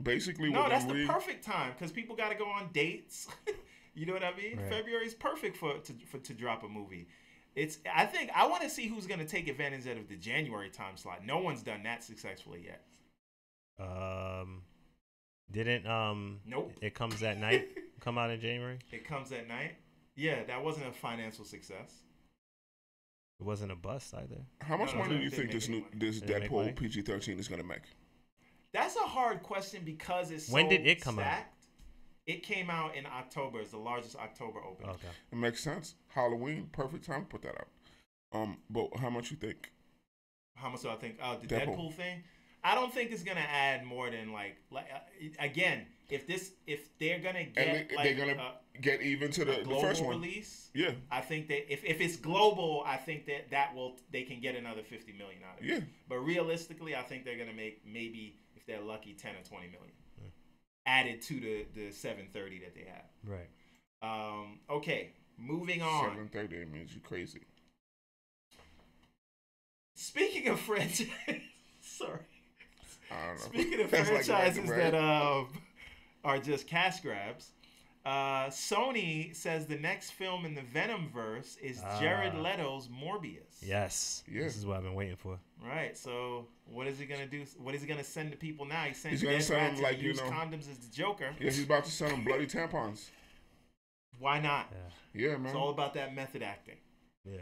Basically, no, that's the perfect time because people got to go on dates. You know what I mean? Right. February is perfect to drop a movie. I want to see who's going to take advantage of the January time slot. No one's done that successfully yet. Nope. It comes that night. Come out in January. It comes at night. Yeah, that wasn't a financial success. It wasn't a bust either. How much money do you think this Deadpool PG-13 is going to make? That's a hard question because it's when did it come stacked. out? It came out in October. It's the largest October opening. Okay. It makes sense. Halloween, perfect time to put that out. But how much you think? How much do I think? The Deadpool. Deadpool thing. I don't think it's gonna add more than again. If they're gonna get they're gonna get even to the first one release, yeah. I think that if it's global, I think they can get another 50 million out of it. Yeah. But realistically, I think they're gonna make maybe if they're lucky 10 or 20 million added to the 730 that they have. Right. Okay. Moving on. 730 means you crazy. Speaking of franchise, sorry. I don't know. Speaking of That's franchises like that are just cash grabs, Sony says the next film in the Venom-verse is Jared Leto's Morbius. Yes. Yeah. This is what I've been waiting for. Right. So what is he gonna do? What is he gonna send to people now? He's He's gonna send them, like, use condoms as the Joker. Yeah, he's about to send them bloody tampons. Why not? Yeah, man. It's all about that method acting. Yeah.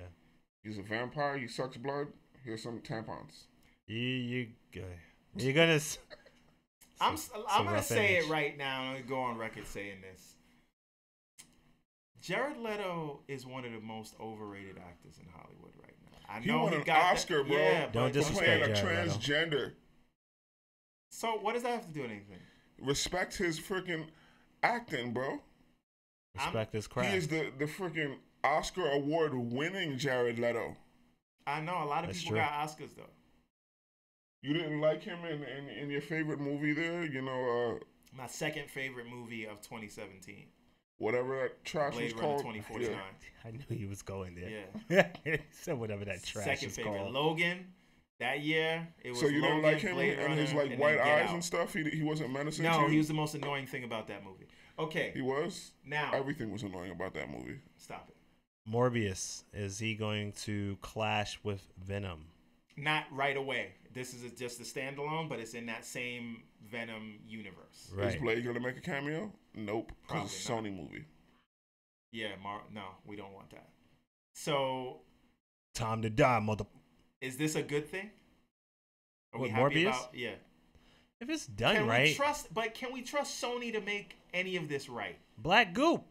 He's a vampire. He sucks blood. Here's some tampons. You're gonna. I'm gonna rough say image. it right now. I'm gonna go on record saying this. Jared Leto is one of the most overrated actors in Hollywood right now. I He know won he an got Oscar, bro. Yeah, Don't but disrespect playing a Jared Leto. transgender. So what does that have to do with anything? Respect his freaking acting, bro. Respect his craft. He is the freaking Oscar award winning Jared Leto. I know a lot of That's people true. got Oscars though. You didn't like him in your favorite movie there? You know, My second favorite movie of 2017, whatever that trash Blade was Runner called. 2049. I knew he was going there. Yeah. He said whatever that trash Second is favorite, called. Logan. That year, it was So you Logan, don't like him Blade and his Runner, like and white then Get eyes Out. and stuff? He wasn't menacing to No, you? he was the most annoying thing about that movie. Okay, He was? now Everything was annoying about that movie. stop it. Morbius, is he going to clash with Venom? Not right away. This is just a standalone, but it's in that same Venom universe. Right. Is Blade gonna make a cameo? Nope. Because it's a Probably Sony movie. Yeah, no, we don't want that. So, Time to die, mother. is this a good thing? Are we What, happy Morbius? about? Yeah. If it's done Can right, we trust Sony to make any of this right? Black Goop.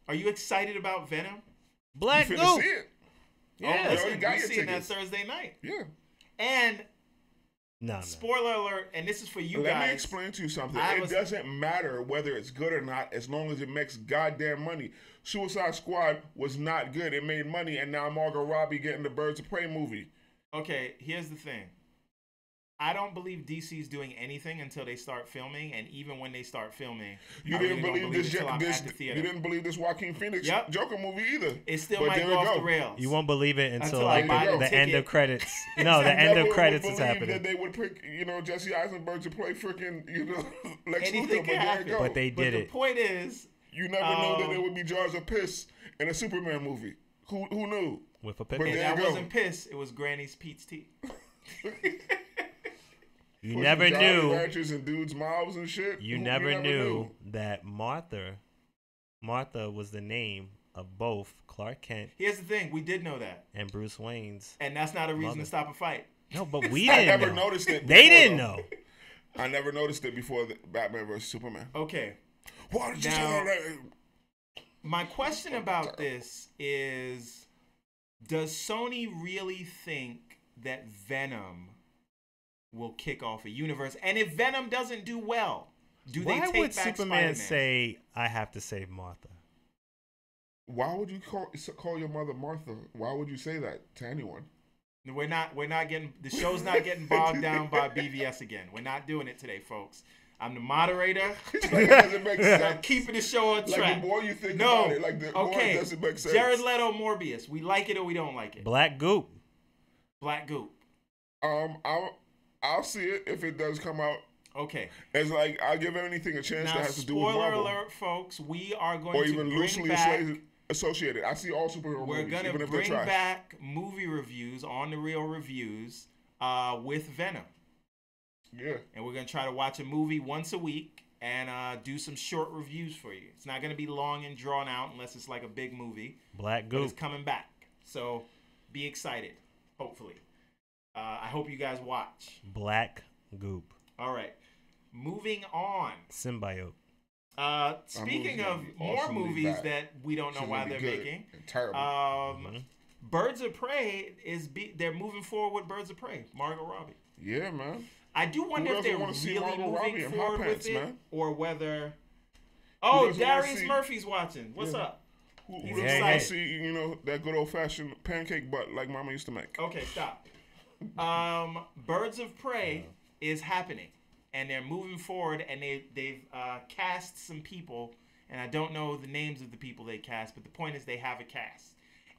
Are you excited about Venom? Black You finna see Goop. it? Yeah. you already Listen, got we your seeing that tickets. Thursday night. Yeah. And No. spoiler alert, and this is for you Let guys. me explain to you something. I It was- doesn't matter whether it's good or not as long as it makes goddamn money. Suicide Squad was not good. It made money, and now Margot Robbie getting the Birds of Prey movie. Okay, here's the thing. I don't believe DC's doing anything until they start filming, and even when they start filming, You I didn't really don't believe believe this. it till I'm this at the you theater. didn't believe this Joaquin Phoenix Yep. Joker movie either. It still But might there go we off go. the rails. You won't believe it until I like buy the the end ticket. of credits. No, the I end never of would credits is believe happening. that they would pick, Jesse Eisenberg to play freaking, Lex Anything Luthor. But can there happen. you go. But they But did the it. point is, You never know that there would be jars of piss in a Superman movie. Who knew? With a But pickle. and there that you go. wasn't piss, it was Granny's peach tea. You Put never some Jolly knew. Ranchers in dudes' mouths and shit. You never knew that Martha was the name of both Clark Kent Here's the thing, we did know that. and Bruce Wayne's. And that's not a reason Mother. to stop a fight. No, but we I didn't never know. noticed it. They before, didn't though. know. I never noticed it before the Batman vs Superman. Okay. Why did you say Now- that? My question about this is, does Sony really think that Venom will kick off a universe? And if Venom doesn't do well, do they Why take would back Superman Spider-Man? say, "I have to save Martha"? Why would you call your mother Martha? Why would you say that to anyone? We're not getting, the show's not getting bogged down by BVS again. We're not doing it today, folks. I'm the moderator. Like, it doesn't make I'm sense. keeping the show on Like, track. the more you think No. about it, like, the more Okay. it doesn't make sense. Jared Leto, Morbius. We like it or we don't like it. Black Goop. Black Goop. I'll see it if it does come out. Okay. It's like, I'll give anything a chance Now, that has to do with spoiler Marvel. alert, folks. We are going Or to even bring loosely back... associated. I see all superhero We're movies, going even to if they're bring trash. back movie reviews on the Real Reviews with Venom. Yeah. And we're going to try to watch a movie once a week and do some short reviews for you. It's not going to be long and drawn out unless it's like a big movie. Black But it's Goop. coming back. So be excited, hopefully. I hope you guys watch. Black Goop. All right. Moving on. Symbiote. Speaking movie's of gonna be more awesomely movies bad. that we don't know She's why gonna be they're good making, and terrible. Birds of Prey they're moving forward with Birds of Prey. Margot Robbie. Yeah, man. I do wonder if doesn't they're wanna see really Margot Robbie moving in forward hot with pants, it, man? or whether. Oh, doesn't wanna Darius see- Murphy's watching. What's Yeah. up? Who He's doesn't excited. want to see, that good old-fashioned pancake butt like Mama used to make? Okay, stop. Birds of Prey is happening, and they're moving forward, and they've cast some people, and I don't know the names of the people they cast, but the point is they have a cast.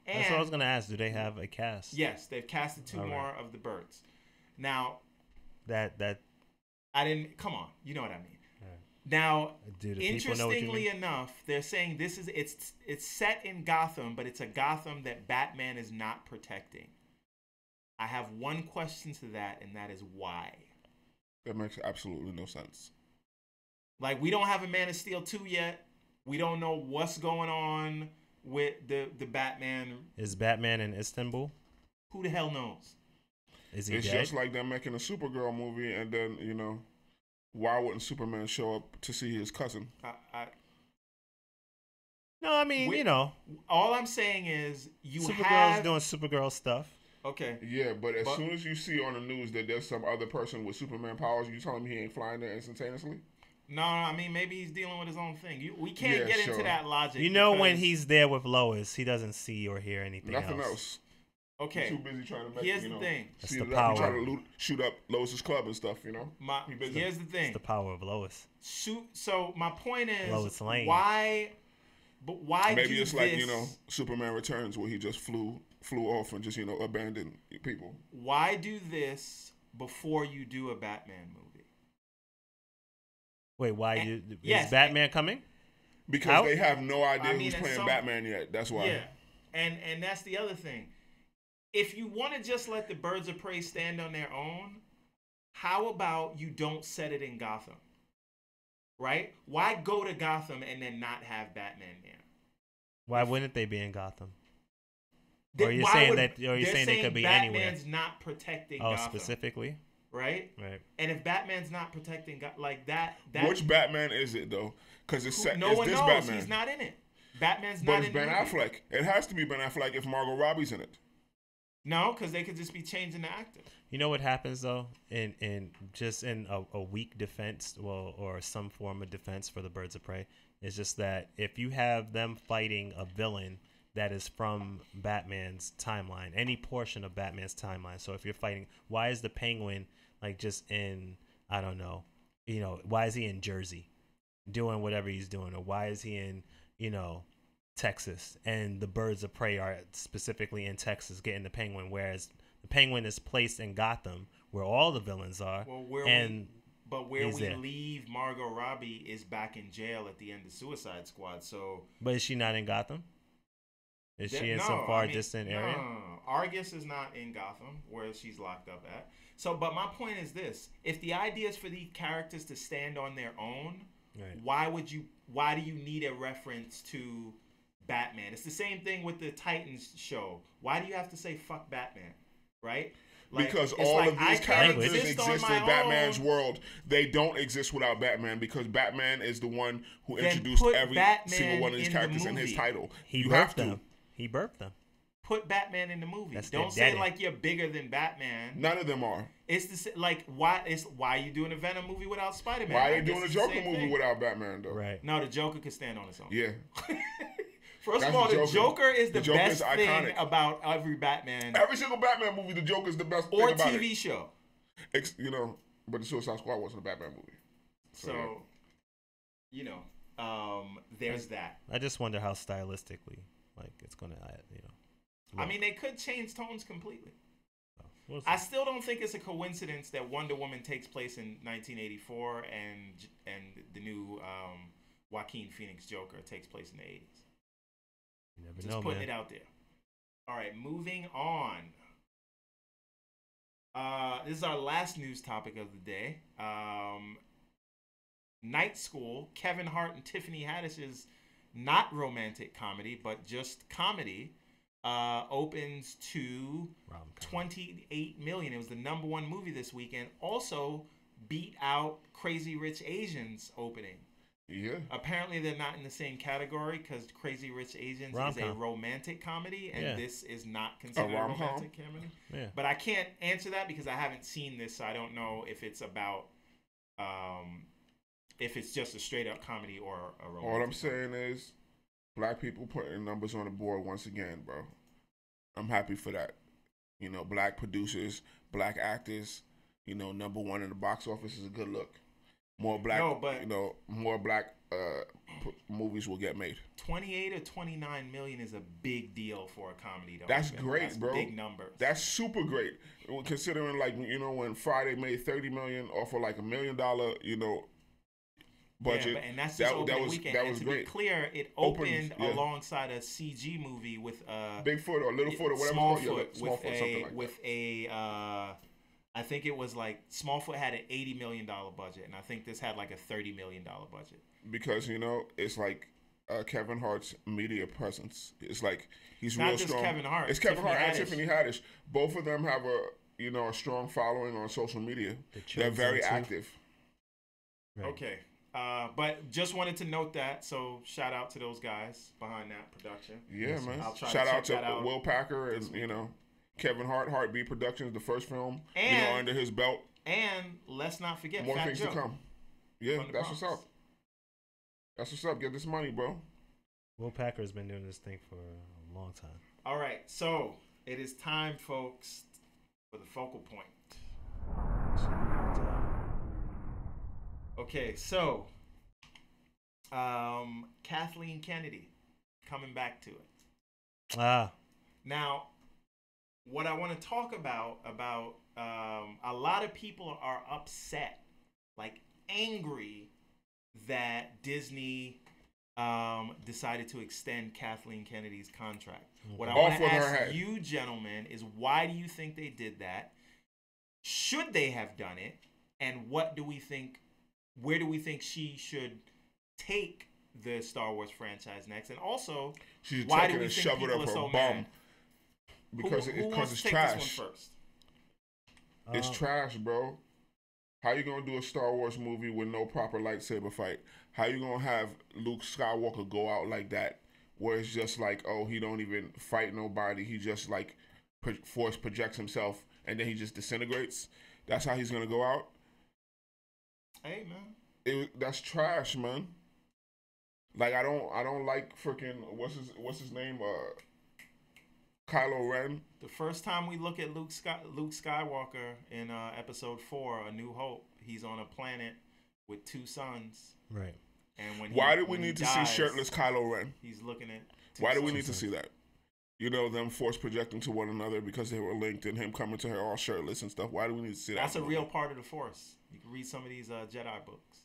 And That's what I was gonna ask. Do they have a cast? yes, they've casted two All right. more of the birds. Now, That I didn't. Come on, you know what I mean. Now, do the people know what you interestingly mean? enough, they're saying it's set in Gotham, but it's a Gotham that Batman is not protecting. I have one question to that, and that is why. That makes absolutely no sense. Like, we don't have a Man of Steel 2 yet. We don't know what's going on with the Batman. Is Batman in Istanbul? Who the hell knows? Is he It's dead? just like them making a Supergirl movie, and then, why wouldn't Superman show up to see his cousin? No, I mean, All I'm saying is Supergirl's doing Supergirl stuff. Okay. Yeah, but as soon as you see on the news that there's some other person with Superman powers, you telling me he ain't flying there instantaneously? No, I mean, maybe he's dealing with his own thing. We can't Yeah, get into sure. that logic. When because- he's there with Lois, he doesn't see or hear anything Nothing else. else. Okay. He's too busy trying to make, Here's the thing. That's see the it up. He power. trying to shoot up Lois's club and stuff, He busy. Here's the thing. It's the power of Lois. So my point is, Lois Lane. why Maybe do it's this? like, Superman Returns where he just flew off and just, abandoned people. Why do this before you do a Batman movie? Wait, why yes, is Batman coming? Because Out? they have no idea who's at playing some- Batman yet. That's why. Yeah, and that's the other thing. If you want to just let the Birds of Prey stand on their own, how about you don't set it in Gotham? Right? Why go to Gotham and then not have Batman there? Why wouldn't they be in Gotham? Th- Or are you why saying would- that? Or are you they're saying they could be Batman's anywhere? not protecting Oh, Gotham, specifically, right? right? And if Batman's not protecting like that, Which Batman is it though? Because it's set. no It's one this knows. Batman. He's not in it. Batman's But not it's in Ben the movie. Affleck. It has to be Ben Affleck if Margot Robbie's in it. No, because they could just be changing the actor. You know what happens though, in a weak defense, or some form of defense for the Birds of Prey, is just that if you have them fighting a villain that is from Batman's timeline, any portion of Batman's timeline. So if you're fighting, why is the Penguin like just in, I don't know, why is he in Jersey doing whatever he's doing, or why is he in, Texas, and the Birds of Prey are specifically in Texas getting the Penguin, whereas the Penguin is placed in Gotham where all the villains are. Well, where he's we there. leave Margot Robbie is back in jail at the end of Suicide Squad. So But is she not in Gotham? Is she in some distant area? No. Argus is not in Gotham where she's locked up at. So, but my point is this: if the idea is for these characters to stand on their own, Right. Why do you need a reference to Batman? It's the same thing with the Titans show. Why do you have to say "fuck Batman"? Right? Because it's all like, of I these can't characters exist on exist my in Batman's own. world. They don't exist without Batman because Batman is the one who Then introduced put every Batman single one of these in the characters in his movie. title. He You birthed have to. them. He birthed them. Put Batman in the movie. That's Don't their say daddy. like you're bigger than Batman. None of them are. It's why are you doing a Venom movie without Spider-Man? Why are I they guess doing a it's the Joker same movie thing. without Batman, though? Right. No, the Joker could stand on its own. Yeah. First That's of all, the the Joker. Joker is the The Joker best is thing iconic. about every Batman Every single Batman movie, the Joker's the best or thing about TV it. show. But the Suicide Squad wasn't a Batman movie. So, there's that. I just wonder how stylistically, it's gonna, I mean, they could change tones completely. we'll see. I still don't think it's a coincidence that Wonder Woman takes place in 1984 and the new Joaquin Phoenix Joker takes place in the 80s. You never Just know, putting man. it out there. All right, moving on. This is our last news topic of the day. Night School, Kevin Hart and Tiffany Haddish's not romantic comedy, but just comedy, opens to Rom-com. $28 million. It was the #1 movie this weekend. Also beat out Crazy Rich Asians opening. Yeah. Apparently, they're not in the same category because Crazy Rich Asians is a romantic comedy, and this is not considered a romantic comedy. Yeah. But I can't answer that because I haven't seen this, so I don't know if it's about, if it's just a straight up comedy or a romantic. All I'm saying is, black people putting numbers on the board once again, bro. I'm happy for that. You know, black producers, black actors. You know, number one in the box office is a good look. More black, more black movies will get made. 28 or 29 million is a big deal for a comedy, though. That's great, That's bro. Big numbers. That's super great. Considering, like, you know, when Friday made $30 million off of like $1 million, you know, budget. Yeah, and that's just opening weekend. That was to great. Be clear, it opened alongside a CG movie with Bigfoot or Littlefoot or whatever. Smallfoot, something like with that. I think it was like Smallfoot had an $80 million budget, and I think this had like a $30 million budget. Because, you know, it's like Kevin Hart's media presence. It's like he's not real just strong. Kevin Hart. It's Kevin Hart and Haddish. Tiffany Haddish. Both of them have a strong following on social media. They're very active. Right. Okay. But just wanted to note that, so shout out to those guys behind that production. Yeah, man. I'll try shout to out check to that out Will Packer and, you know, Kevin Hart, Heartbeat Productions, the first film, and, under his belt. And let's not forget more Fat things Joe to come. Yeah, that's what's up. That's what's up. Get this money, bro. Will Packer's been doing this thing for a long time. All right, so it is time, folks, for the focal point. Okay, so Kathleen Kennedy, coming back to it. Now, what I want to talk about a lot of people are upset, like angry, that Disney decided to extend Kathleen Kennedy's contract. What I want to ask you, gentlemen, is why do you think they did that? Should they have done it? And what do we think? Where do we think she should take the Star Wars franchise next? And also, why do we think people are so mad? Because it's trash. It's trash, bro. How you gonna do a Star Wars movie with no proper lightsaber fight? How you gonna have Luke Skywalker go out like that, where it's just like, oh, he don't even fight nobody. He just like force projects himself, and then he just disintegrates. That's how he's gonna go out. Hey, man, that's trash, man. Like I don't like freaking what's his name? Kylo Ren. The first time we look at Luke Skywalker in Episode 4, A New Hope, he's on a planet with two suns. Right. And why do we need to see shirtless Kylo Ren? He's looking at. Why do we need to see that? You know, them force projecting to one another because they were linked, and him coming to her all shirtless and stuff. Why do we need to see that? That's a real part of the Force. You can read some of these Jedi books.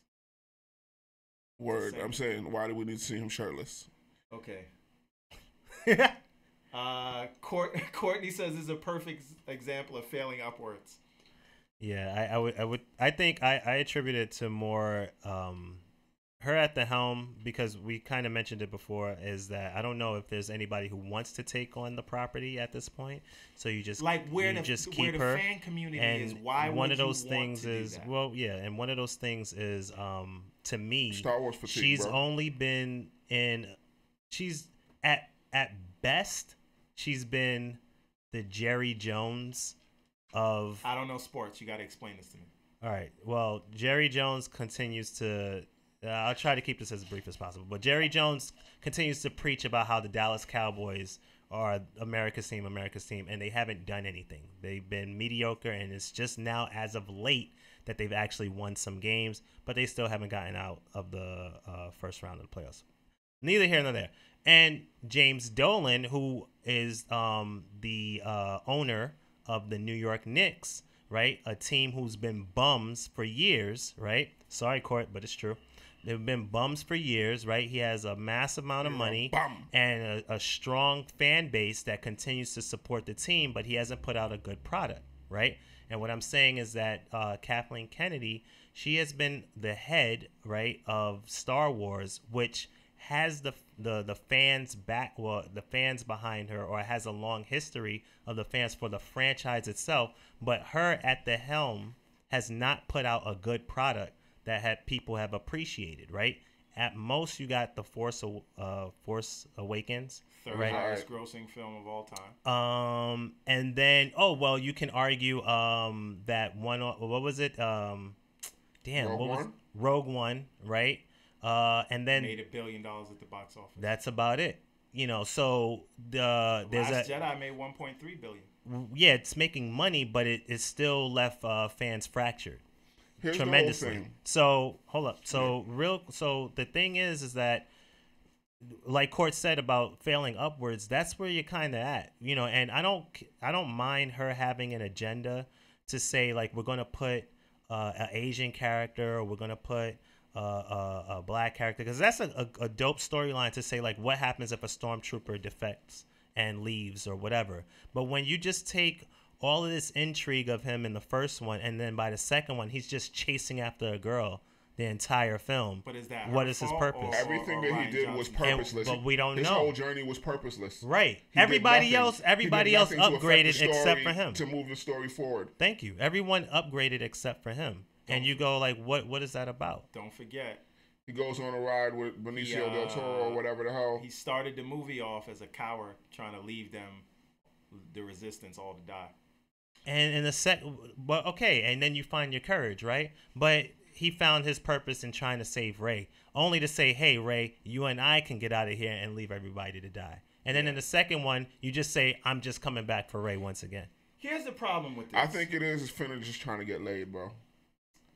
Word. I'm saying, why do we need to see him shirtless? Okay. Courtney says this is a perfect example of failing upwards. Yeah, I think I attribute it to more her at the helm, because we kind of mentioned it before, is that I don't know if there's anybody who wants to take on the property at this point. So you just like where the keep her. Fan community and is. Why one of those you things want to is do that? well, yeah, and one of those things is to me, Star Wars fatigue, she's bro. only been in. She's at best. She's been the Jerry Jones of. I don't know sports. You got to explain this to me. All right. Well, Jerry Jones continues to. I'll try to keep this as brief as possible. But Jerry Jones continues to preach about how the Dallas Cowboys are America's team, and they haven't done anything. They've been mediocre, and it's just now, as of late, that they've actually won some games, but they still haven't gotten out of the first round of the playoffs. Neither here nor there. And James Dolan, who is the owner of the New York Knicks, right? A team who's been bums for years, right? Sorry, Court, but it's true. They've been bums for years, right? He has a massive amount of money and a strong fan base that continues to support the team, but he hasn't put out a good product, right? And what I'm saying is that Kathleen Kennedy, she has been the head, right, of Star Wars, which has the fans back, well, the fans behind her, or has a long history of the fans for the franchise itself. But her at the helm has not put out a good product that people have appreciated, right? at most you got the Force Awakens, Third right? highest grossing film of all time. And then you can argue that one. What was it? Rogue One, right? And then made $1 billion at the box office. That's about it. So the Last Jedi made 1.3 billion. Yeah, it's making money, but it still left fans fractured. Here's tremendously. The whole thing. So hold up. So the thing is that, like Court said about failing upwards, that's where you're kind of at, And I don't mind her having an agenda to say like we're gonna put an Asian character or we're gonna put a black character, because that's a dope storyline to say like what happens if a stormtrooper defects and leaves or whatever. But when you just take all of this intrigue of him in the first one, and then by the second one, he's just chasing after a girl the entire film. But is that what is his purpose? Everything that he did was purposeless. But we don't know. His whole journey was purposeless. Right. Everybody else upgraded except for him. To move the story forward. Thank you. Everyone upgraded except for him. And you go like, what is that about? Don't forget. He goes on a ride with Benicio del Toro or whatever the hell. He started the movie off as a coward trying to leave them, the resistance, all to die. And in and then you find your courage, right? But he found his purpose in trying to save Rey, only to say, hey, Rey, you and I can get out of here and leave everybody to die. And then in the second one, you just say, I'm just coming back for Rey once again. Here's the problem with this. I think it is Finna just trying to get laid, bro.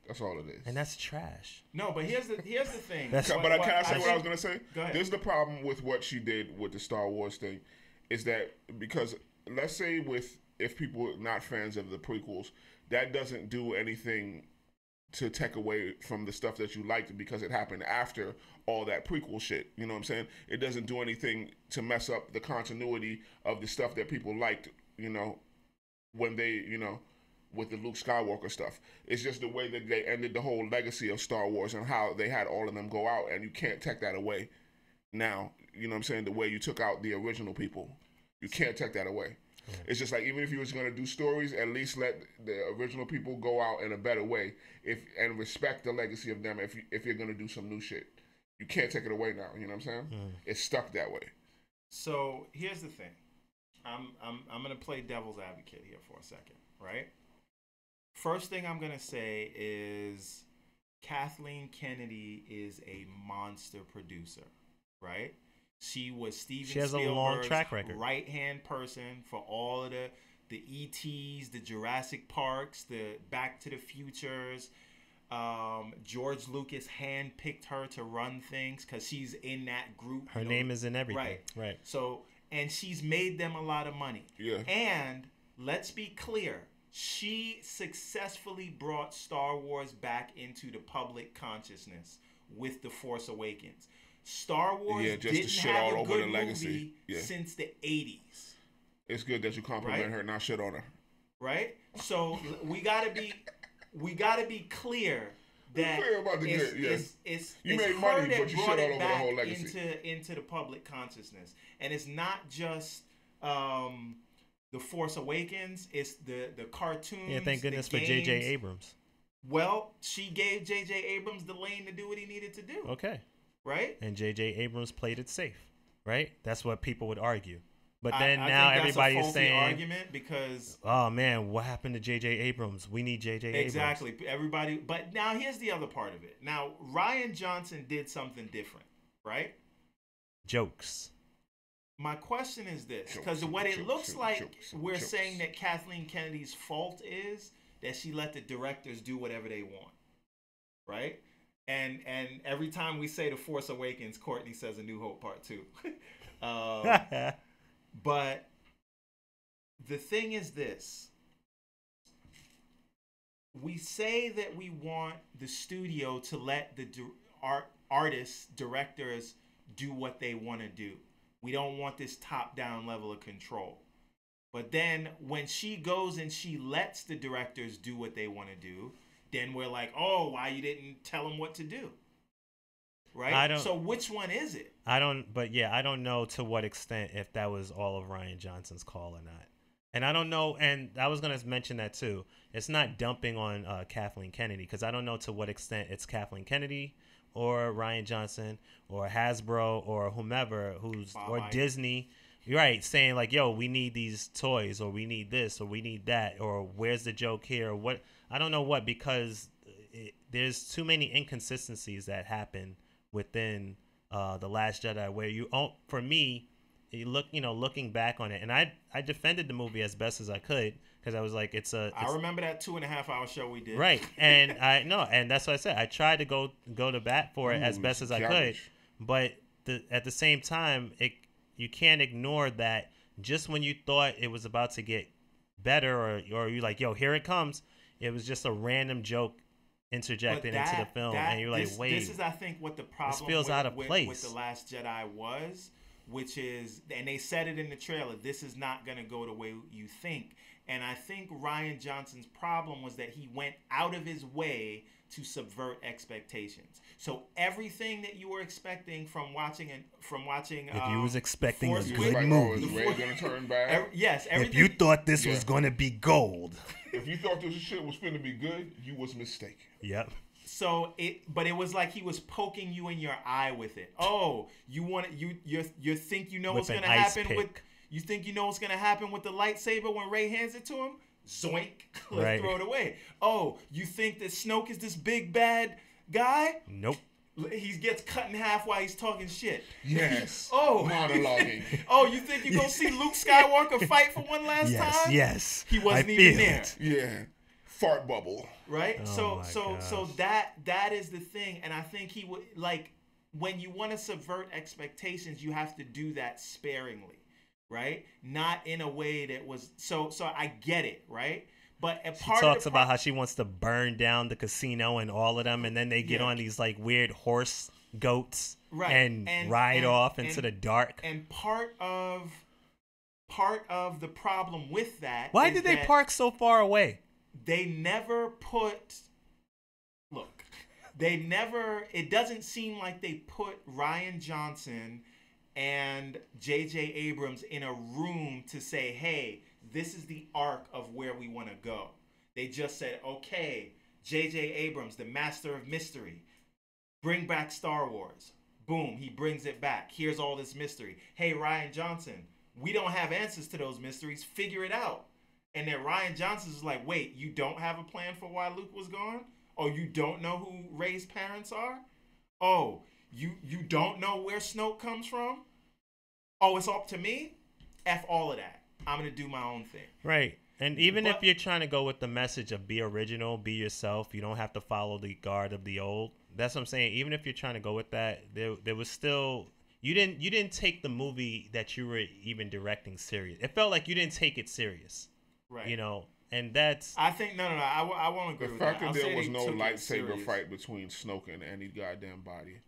That's all it is. And that's trash. No, but here's the thing. Can I say what I was going to say? Go ahead. This is the problem with what she did with the Star Wars thing, is that because let's say if people are not fans of the prequels, that doesn't do anything to take away from the stuff that you liked because it happened after all that prequel shit. You know what I'm saying? It doesn't do anything to mess up the continuity of the stuff that people liked, when they, with the Luke Skywalker stuff. It's just the way that they ended the whole legacy of Star Wars and how they had all of them go out, and you can't take that away now. You know what I'm saying? The way you took out the original people. You can't take that away. Yeah. It's just like, even if you was going to do stories, at least let the original people go out in a better way and respect the legacy of them if you're going to do some new shit. You can't take it away now. You know what I'm saying? It's stuck that way. So here's the thing. I'm going to play devil's advocate here for a second, right? First thing I'm going to say is Kathleen Kennedy is a monster producer, right? She was Steven Spielberg's a long track record. Right-hand person for all of the E.T.s, the Jurassic Parks, the Back to the Futures. George Lucas handpicked her to run things because she's in that group. Her name is in everything. Right. So, and she's made them a lot of money. Yeah. And let's be clear. She successfully brought Star Wars back into the public consciousness with The Force Awakens. Star Wars didn't have a good movie since the 80s. It's good that you compliment her, not shit on her. Right? So we gotta be clear that you made money, but you shit all over the whole legacy. Into the public consciousness. And it's not just The Force Awakens, it's the cartoons. Yeah, thank goodness for J.J. Abrams. Well, she gave J.J. Abrams the lane to do what he needed to do. Okay. Right? And J.J. Abrams played it safe, right? That's what people would argue. But then now everybody is saying, argument because, oh man, what happened to J.J. Abrams? We need J.J. Abrams. Exactly. Everybody. But now here's the other part of it. Now, Rian Johnson did something different, right? Jokes. My question is this, because what it looks like we're saying that Kathleen Kennedy's fault is that she let the directors do whatever they want, right? And every time we say The Force Awakens, Courtney says A New Hope Part 2. But the thing is this. We say that we want the studio to let the artists, directors do what they want to do. We don't want this top-down level of control. But then when she goes and she lets the directors do what they want to do, then we're like, oh, why you didn't tell them what to do? Right? So which one is it? I don't know to what extent if that was all of Rian Johnson's call or not. And I don't know, and I was going to mention that too. It's not dumping on Kathleen Kennedy, because I don't know to what extent it's Kathleen Kennedy or Ryan Johnson or Hasbro or whomever or Bob Iger. Disney, you're right, saying like, yo, we need these toys or we need this or we need that or where's the joke here or what, I don't know what, because there's too many inconsistencies that happen within The Last Jedi where for me, you looking back on it, and I defended the movie as best as I could because I was like, I remember that 2.5-hour show we did. Right, and and that's what I said. I tried to go to bat for it as best as I could, but at the same time, you can't ignore that just when you thought it was about to get better, or you're like, yo, here it comes, it was just a random joke interjected into the film, and you're like, wait, this is, I think, what the problem feels out of place with The Last Jedi was, which is, and they said it in the trailer, this is not going to go the way you think. And I think Ryan Johnson's problem was that he went out of his way to subvert expectations. So everything that you were expecting from watching, if you was expecting a good movie, Ray's gonna turn bad. Yes, if you thought this was gonna be gold, if you thought this shit was gonna be good, you was mistaken. Yep. So but it was like he was poking you in your eye with it. Oh, you think you know what's gonna happen with. You think you know what's going to happen with the lightsaber when Rey hands it to him? Zoink. Let's throw it away. Oh, you think that Snoke is this big bad guy? Nope. He gets cut in half while he's talking shit. Yes. Oh. Monologuing. Oh, you think you're going to see Luke Skywalker fight for one last time? Yes. He wasn't even there. Yeah. Fart bubble. Right? Oh So that is the thing. And I think he would, like, when you want to subvert expectations, you have to do that sparingly. Right, not in a way that was so. I get it, right? But she talks about how she wants to burn down the casino and all of them, and then they get on these like weird horse goats, right, and ride off into the dark. And part of the problem with that. Why did they park so far away? They never put. Look, they never. It doesn't seem like they put Ryan Johnson and J.J. Abrams in a room to say, hey, this is the arc of where we want to go. They just said, okay, J.J. Abrams, the master of mystery, bring back Star Wars. Boom, he brings it back. Here's all this mystery. Hey, Ryan Johnson, we don't have answers to those mysteries. Figure it out. And then Ryan Johnson's like, wait, you don't have a plan for why Luke was gone? Oh, you don't know who Rey's parents are? Oh, You don't know where Snoke comes from? Oh, it's up to me? F all of that. I'm going to do my own thing. Right. And even if you're trying to go with the message of be original, be yourself, you don't have to follow the guard of the old. That's what I'm saying. Even if you're trying to go with that, there was still you didn't take the movie that you were even directing serious. It felt like you didn't take it serious. Right. You know, and that's I think no. I won't agree with that. The fact that there was no lightsaber fight between Snoke and any goddamn body.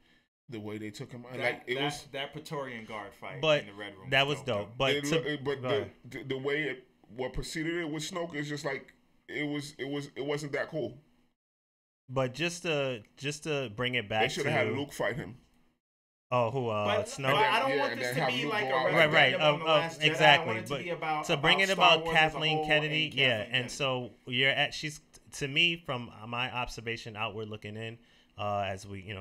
The way they took him, that Praetorian Guard fight in the Red Room. That was dope. But the way what preceded it with Snoke is just like it wasn't that cool. But just to bring it back, they should have had Luke fight him. Oh, Snoke? But I don't want this to be like a right. Exactly. But to bring it about Kathleen Kennedy, and so she's, to me, from my observation outward looking in, as we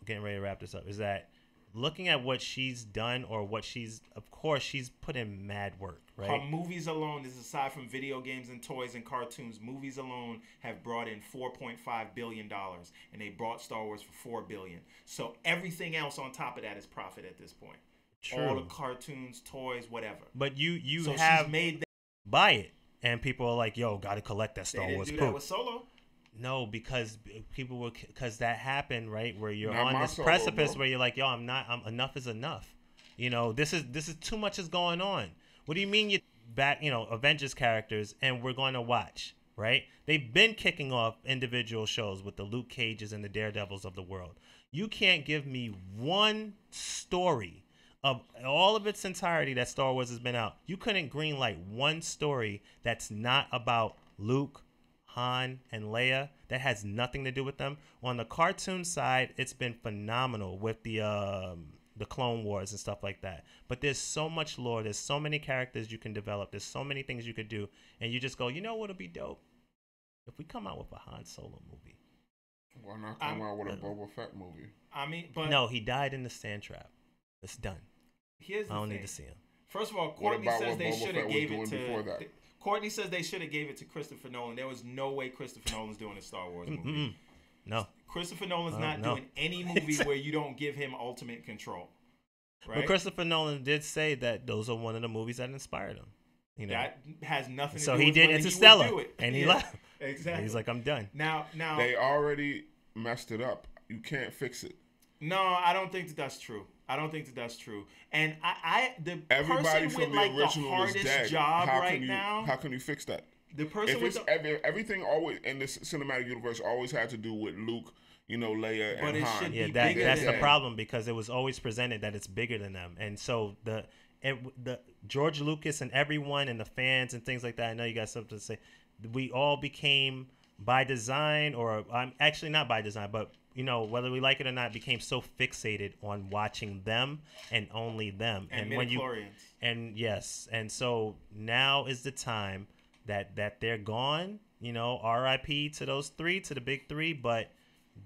getting ready to wrap this up, is that looking at what she's done or what she's put in mad work, right? Her movies alone, this is aside from video games and toys and cartoons, movies alone have brought in $4.5 billion, and they brought Star Wars for $4 billion. So everything else on top of that is profit at this point. True. All the cartoons, toys, whatever. But you so have she's made that. Buy it, and people are like, yo, gotta collect that Star Wars. They didn't do that with Solo. No, because that happened, right? Where you're not on this Solo, precipice bro. where you're like, yo, enough is enough. This is too much is going on. What do you mean you back, Avengers characters and we're going to watch, right? They've been kicking off individual shows with the Luke Cages and the Daredevils of the world. You can't give me one story of all of its entirety that Star Wars has been out. You couldn't greenlight one story that's not about Luke, Han, and Leia, that has nothing to do with them. On the cartoon side, it's been phenomenal with the Clone Wars and stuff like that. But there's so much lore. There's so many characters you can develop. There's so many things you could do. And you just go, you know what'll be dope? If we come out with a Han Solo movie. Why not come out with a Boba Fett movie? I mean, but No, he died in the sand trap. It's done. here's the I don't thing. need to see him. First of all, What Courtney about says what they Boba should Fett have was gave it doing before that? Courtney says they should have gave it to Christopher Nolan. There was no way Christopher Nolan's doing a Star Wars movie. Mm-mm. No. Christopher Nolan's not no. doing any movie where you don't give him ultimate control. Right? But Christopher Nolan did say that those are one of the movies that inspired him. You know, that has nothing to so do he with did whether Interstellar, he would do it. and he Yeah, left. Exactly. He's like, I'm done. Now, They already messed it up. You can't fix it. no, I don't think that's true. I don't think that's true. And the Everybody person from with the like the original is hardest dead. job How right can you? now, How can you fix that? the person If with it's the everything always in this cinematic universe always had to do with Luke, Leia But and it Han. should Yeah, be that bigger that's than the that. problem, because it was always presented that it's bigger than them, and so the George Lucas and everyone and the fans and things like that. I know you got something to say. We all became by design, or actually not by design, but whether we like it or not, became so fixated on watching them and only them. and when you midichlorians. yes, and so now is the time that they're gone. R.I.P. to those three, to the big three, but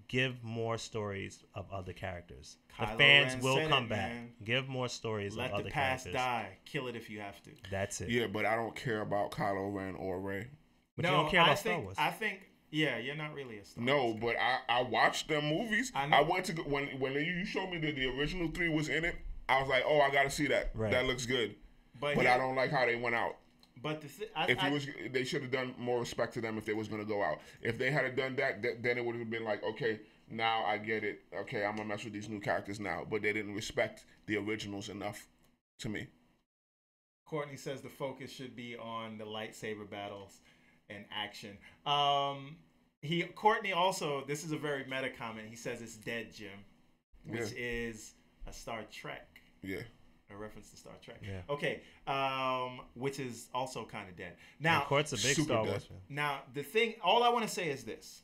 give more stories of other characters. The Kylo fans Ren will said come it, back. man. Give more stories Let of the other past characters. die. Kill it if you have to. That's it. Yeah, but I don't care about Kylo Ren or Rey. But you don't care about Star Wars. I think, yeah, you're not really a Star No, Wars but I watched them movies. I know. I went to when you showed me that the original 3 was in it. I was like, oh, I got to see that. Right. That looks good. But I don't like how they went out. But They should have done more respect to them if they was gonna go out. If they had done that, then it would have been like, okay, now I get it. Okay, I'm gonna mess with these new characters now. But they didn't respect the originals enough to me. Courtney says the focus should be on the lightsaber battles and action. Courtney also, this is a very meta comment. He says it's dead, Jim, which is a Star Trek. Yeah. A reference to Star Trek. Yeah. Okay. Which is also kind of dead. Now, Court's a big super Star dead. Wars fan. Now, all I want to say is this.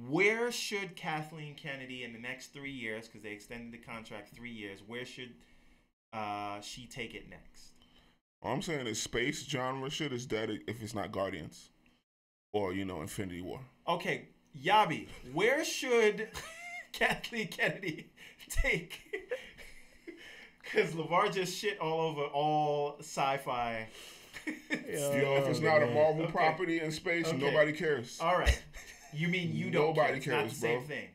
Where should Kathleen Kennedy in the next 3 years, because they extended the contract 3 years, where should she take it next? All I'm saying is space genre shit is dead if it's not Guardians or, Infinity War. Okay, Yabi, where should Kathleen Kennedy take... Because LeVar just shit all over all sci-fi. Yo, if it's not a Marvel property in space, nobody cares. All right. You mean you don't Nobody care. cares, it's not the same bro. thing.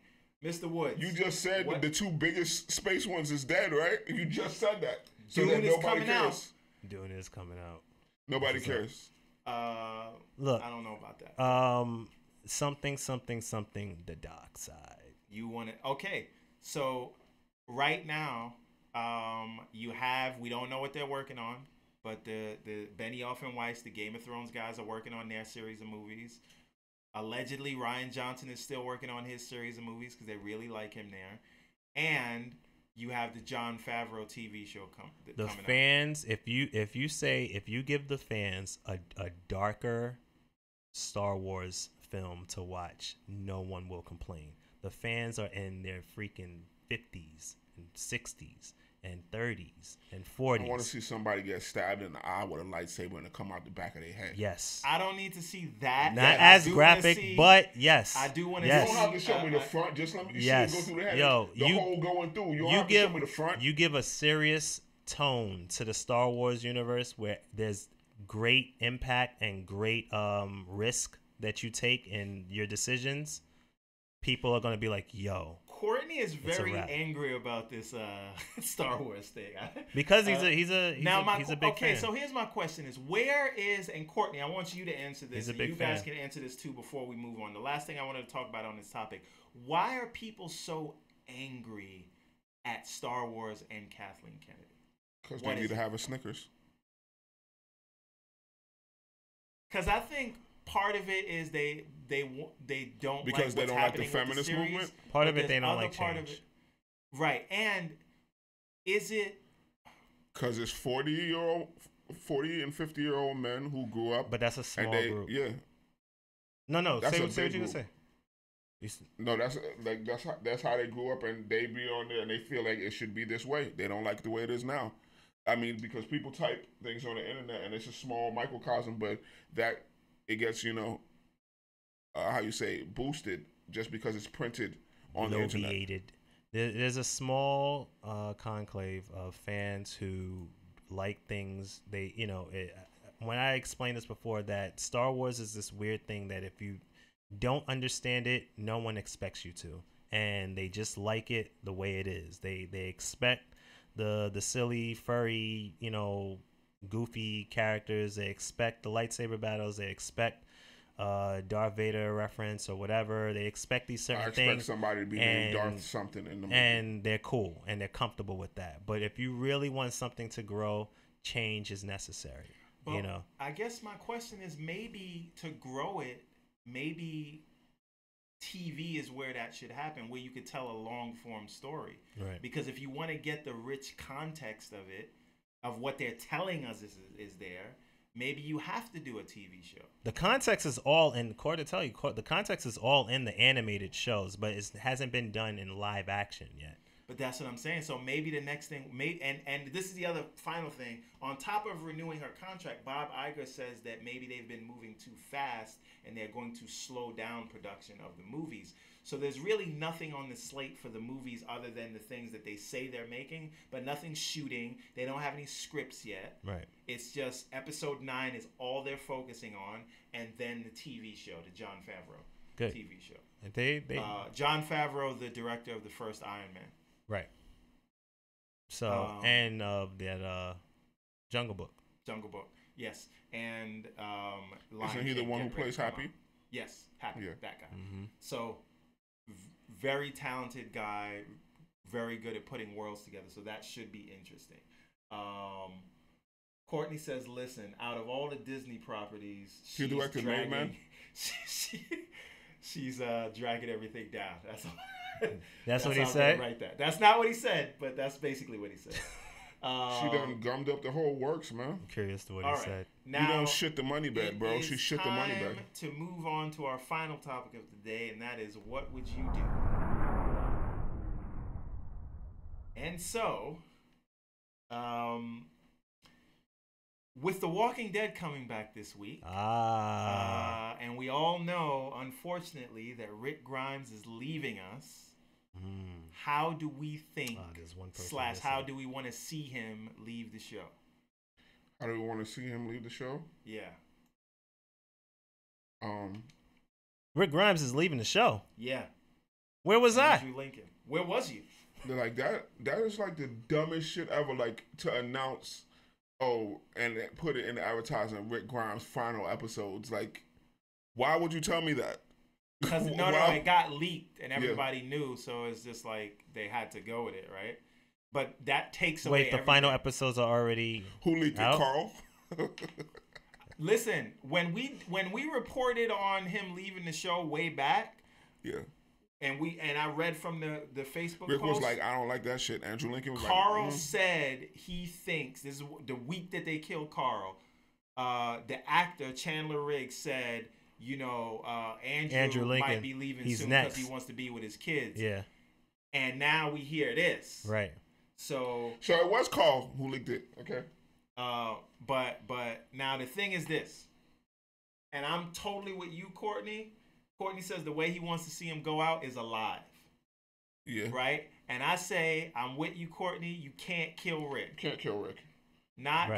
Mr. Woods. You just said what? the 2 biggest space ones is dead, right? You just said that. So Dune that is nobody coming out. cares. Dune is coming out. Nobody cares. Look, I don't know about that. Something, the dark side. You want it? Okay. So right now, we don't know what they're working on, but the Benioff and Weiss, the Game of Thrones guys, are working on their series of movies. Allegedly, Rian Johnson is still working on his series of movies because they really like him there. And you have the Jon Favreau TV show coming The out. fans, if you give the fans a darker Star Wars film to watch, no one will complain. The fans are in their freaking 50s and 60s and 30s and 40s. I want to see somebody get stabbed in the eye with a lightsaber and it come out the back of their head. Yes. I don't need to see that. Not as graphic, but yes. I do want to You see. don't have to show me the front. Just let me see it go through the head. Yo, the hole going through. You don't have to show me the front. You give a serious tone to the Star Wars universe where there's great impact and great risk that you take in your decisions. People are going to be like, yo. Courtney is very wrap. angry about this Star Wars thing. Because he's a big okay, fan. so here's my question is, and Courtney, I want you to answer this. He's a and big you guys fan. can answer this too before we move on. The last thing I wanted to talk about on this topic, why are people so angry at Star Wars and Kathleen Kennedy? Because they need to have a Snickers. Because I think part of it is they don't because like they what's don't like the happening with feminist series, movement. Part but of it they there's don't other like part of change. it- right? And is it? Because it's 40 and 50-year-old men who grew up. But that's a small and group. Yeah. No. That's Say a what big you gonna group. say. No, that's how they grew up, and they be on there, and they feel like it should be this way. They don't like the way it is now. I mean, because people type things on the internet, and it's a small microcosm, but that it gets, how you say, boosted just because it's printed on the internet. There's a small conclave of fans who like things. They, when I explained this before, that Star Wars is this weird thing that if you don't understand it, no one expects you to, and they just like it the way it is. They expect the silly, furry, goofy characters. They expect the lightsaber battles. They expect Darth Vader reference or whatever. They expect these certain things. I expect somebody to be named Darth something in the movie. And they're cool and they're comfortable with that. But if you really want something to grow, change is necessary. Well, I guess my question is, maybe to grow it, maybe TV is where that should happen, where you could tell a long form story. Right. Because if you want to get the rich context of it, of what they're telling us is there, maybe you have to do a TV show. The context is all in, the context is all in the animated shows, but it hasn't been done in live action yet. But that's what I'm saying. So maybe the next thing, and this is the other final thing. On top of renewing her contract, Bob Iger says that maybe they've been moving too fast and they're going to slow down production of the movies. So there's really nothing on the slate for the movies other than the things that they say they're making, but nothing's shooting. They don't have any scripts yet. Right. It's just episode 9 is all they're focusing on, and then the TV show, the Jon Favreau TV show. They Jon Favreau, the director of the first Iron Man. Right. So and that Jungle Book. Jungle Book, yes, and isn't he the one who plays Happy? Yes, Happy, that guy. Mm-hmm. So very talented guy, very good at putting worlds together. So that should be interesting. Courtney says, "Listen, out of all the Disney properties, she directed Mad Men. She's dragging everything down. That's all." That's what he said? Right there. That's not what he said, but that's basically what he said. She done gummed up the whole works, man. I'm curious to what he said. Now, you don't shit the money bag, bro. She shit the money bag. To move on to our final topic of the day, and that is, what would you do? And so, with The Walking Dead coming back this week, and we all know, unfortunately, that Rick Grimes is leaving us. How do we think, / how do we want to see him leave the show? How do we want to see him leave the show? Yeah. Rick Grimes is leaving the show. Yeah. Where was I? Andrew Lincoln. Where was you? Like that is like the dumbest shit ever. Like to announce, and put it in the advertising, Rick Grimes' final episodes. Like, why would you tell me that? Because no, it got leaked and everybody knew, so it's just like they had to go with it, right? But that takes away. Wait, the final episodes are already who leaked out? It, Carl? Listen, when we reported on him leaving the show way back, and I read from the Facebook Rick post, was like, I don't like that shit. Andrew Lincoln was Carl said he thinks, this is the week that they killed Carl, the actor Chandler Riggs said, Andrew Lincoln might be leaving soon because he wants to be with his kids. Yeah. And now we hear this. Right. So it was Carl who leaked it. Okay. But now the thing is this, and I'm totally with you, Courtney. Courtney says the way he wants to see him go out is alive. Yeah. Right? And I say, I'm with you, Courtney. You can't kill Rick. Can't kill Rick. Not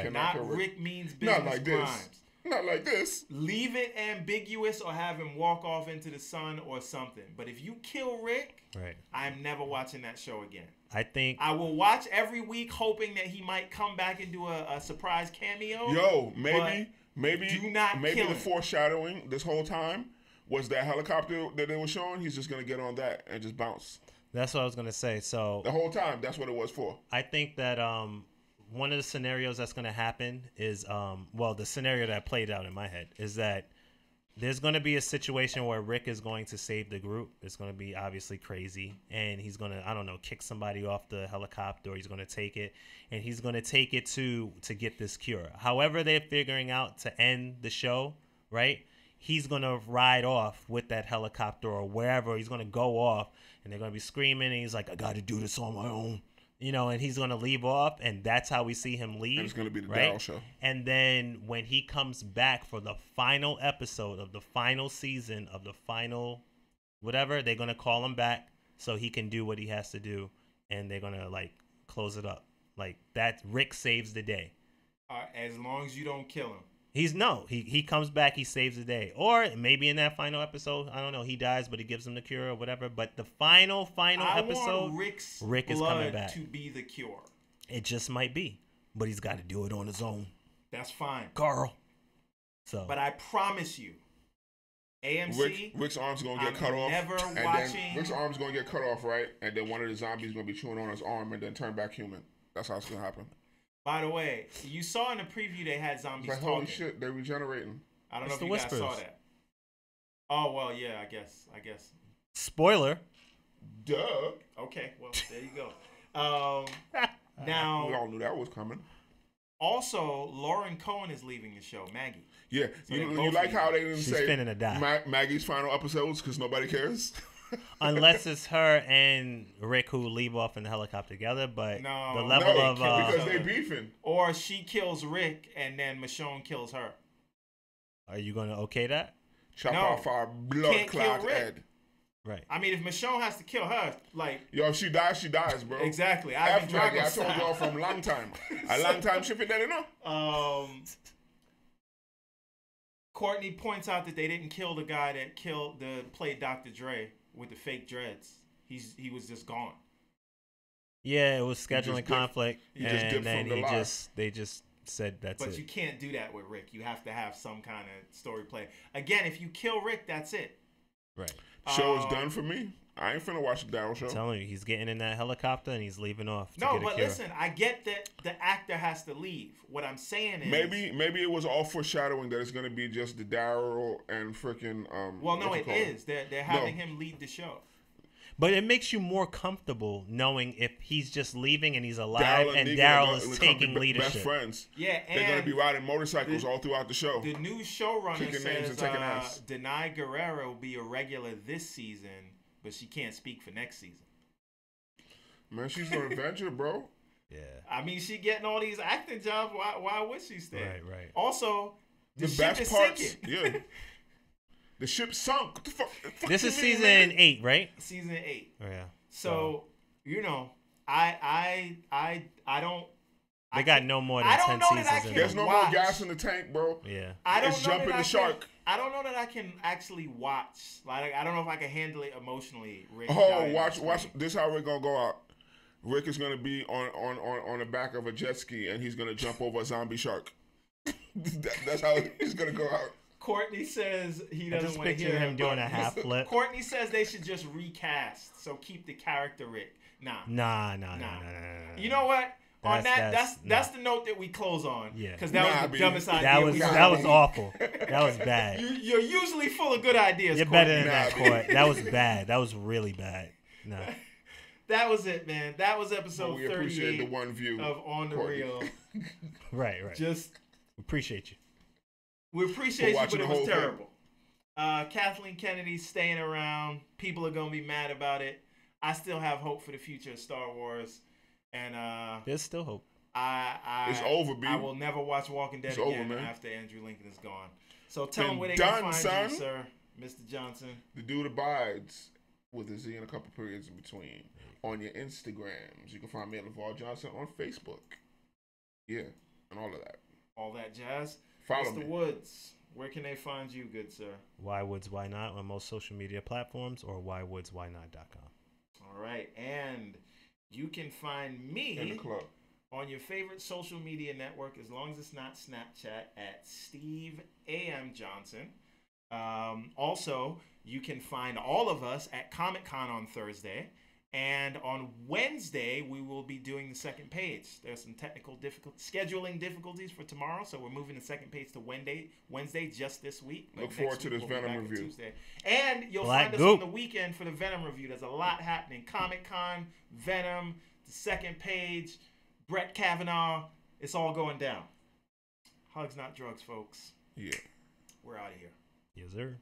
Rick means business not like crimes. This. Not like this. Leave it ambiguous or have him walk off into the sun or something. But if you kill Rick, I'm never watching that show again. I will watch every week hoping that he might come back and do a surprise cameo. Yo, maybe do not kill the him. Foreshadowing this whole time was that helicopter that they were showing. He's just gonna get on that and just bounce. That's what I was gonna say. So the whole time, that's what it was for. I think that one of the scenarios that's going to happen is, the scenario that played out in my head is that there's going to be a situation where Rick is going to save the group. It's going to be obviously crazy. And he's going to, kick somebody off the helicopter, or he's going to take it. And he's going to take it to get this cure. However they're figuring out to end the show, right? He's going to ride off with that helicopter or wherever. He's going to go off, and they're going to be screaming. And he's like, I got to do this on my own. And he's going to leave off, and that's how we see him leave. And it's going to be the Dow show. And then when he comes back for the final episode of the final season of the final whatever. They're gonna call him back so he can do what he has to do, and they're gonna like close it up. Like that, Rick saves the day. As long as you don't kill him. He comes back, he saves the day. Or maybe in that final episode, I don't know, he dies, but he gives him the cure or whatever. But the final episode, Rick is coming back to be the cure. It just might be, but he's got to do it on his own. That's fine, Carl. So, but I promise you, AMC, Rick's arm's gonna get cut off. Then Rick's arm's gonna get cut off, right? And then one of the zombies gonna be chewing on his arm and then turn back human. That's how it's gonna happen. By the way, you saw in the preview they had zombies like, talking. Holy shit, they're regenerating. I don't know if you guys saw that. Oh well, yeah, I guess. Spoiler. Duh. Okay, well there you go. Now we all knew that was coming. Also, Lauren Cohen is leaving the show. Maggie. Yeah, So you like how they didn't say finna die. Maggie's final episodes because nobody cares. Unless it's her and Rick who leave off in the helicopter together, but the level of because they beefing. Or she kills Rick and then Michonne kills her. Are you gonna okay that? Chop off our blood clot head. Right. I mean, if Michonne has to kill her, like if she dies, bro. Exactly. I told y'all from a long time. A long time shipping that, you know. Courtney points out that they didn't kill the guy that played Dr. Dre with the fake dreads. He was just gone. Yeah, it was scheduling conflict, and then they just said that's it. But you can't do that with Rick. You have to have some kind of story play. Again, if you kill Rick, that's it. Right. Show is done for me. I ain't finna watch the Daryl show. I'm telling you, he's getting in that helicopter and he's leaving off. Listen, I get that the actor has to leave. What I'm saying is maybe it was all foreshadowing that it's gonna be just the Daryl and freaking Well, no, it is. They're having him lead the show. But it makes you more comfortable knowing if he's just leaving and he's alive and Daryl is taking leadership. Best friends. Yeah, and they're gonna be riding motorcycles all throughout the show. The new showrunner Kicking names and taking ass. Denai Guerrero will be a regular this season, but she can't speak for next season. Man, she's an adventure, bro. Yeah. I mean, she getting all these acting jobs. Why would she stay? Right. Also, the ship best is parts. sinking. Yeah. The ship sunk. What the fuck this is season 8, right? Season 8. Oh yeah. So I don't. They got no more than 10 seasons. There's no more gas in the tank, bro. Yeah. It's jumping the shark. I don't know that I can actually watch. Like, I don't know if I can handle it emotionally. Rick watch. This is how Rick gonna go out. Rick is gonna be on the back of a jet ski and he's gonna jump over a zombie shark. That's how he's gonna go out. Courtney says he doesn't want to hear him doing a half flip. Courtney says they should just recast, so keep the character Rick. Nah. You know what? That's the note that we close on. Yeah. Because that was the dumbest idea. That was awful. That was bad. You're usually full of good ideas. You're better than that, Court. That was bad. That was really bad. No. That was it, man. That was episode 38 appreciate the one view of On the Real. Right. Just appreciate you. We appreciate you, but it was terrible. Kathleen Kennedy staying around. People are going to be mad about it. I still have hope for the future of Star Wars. And there's still hope. It's over, B. I will never watch Walking Dead again after Andrew Lincoln is gone. So tell them where they can find you, sir, Mr. Johnson. The dude abides with a Z and a couple periods in between. On your Instagrams. You can find me at LeVar Johnson on Facebook. Yeah, and all of that. All that jazz. Follow Mr. me. Woods, where can they find you, good sir? Why Woods, Why Not on most social media platforms or whywoodswhynot.com. All right, and you can find me in the club on your favorite social media network, as long as it's not Snapchat, at Steve A.M. Johnson. Also, you can find all of us at Comic-Con on Thursday. And on Wednesday, we will be doing the second page. There's some technical scheduling difficulties for tomorrow, so we're moving the second page to Wednesday just this week. Look forward to this Venom review. Tuesday. And you'll find us on the weekend for the Venom review. There's a lot happening. Comic-Con, Venom, the second page, Brett Kavanaugh. It's all going down. Hugs, not drugs, folks. Yeah. We're out of here. Yes, sir.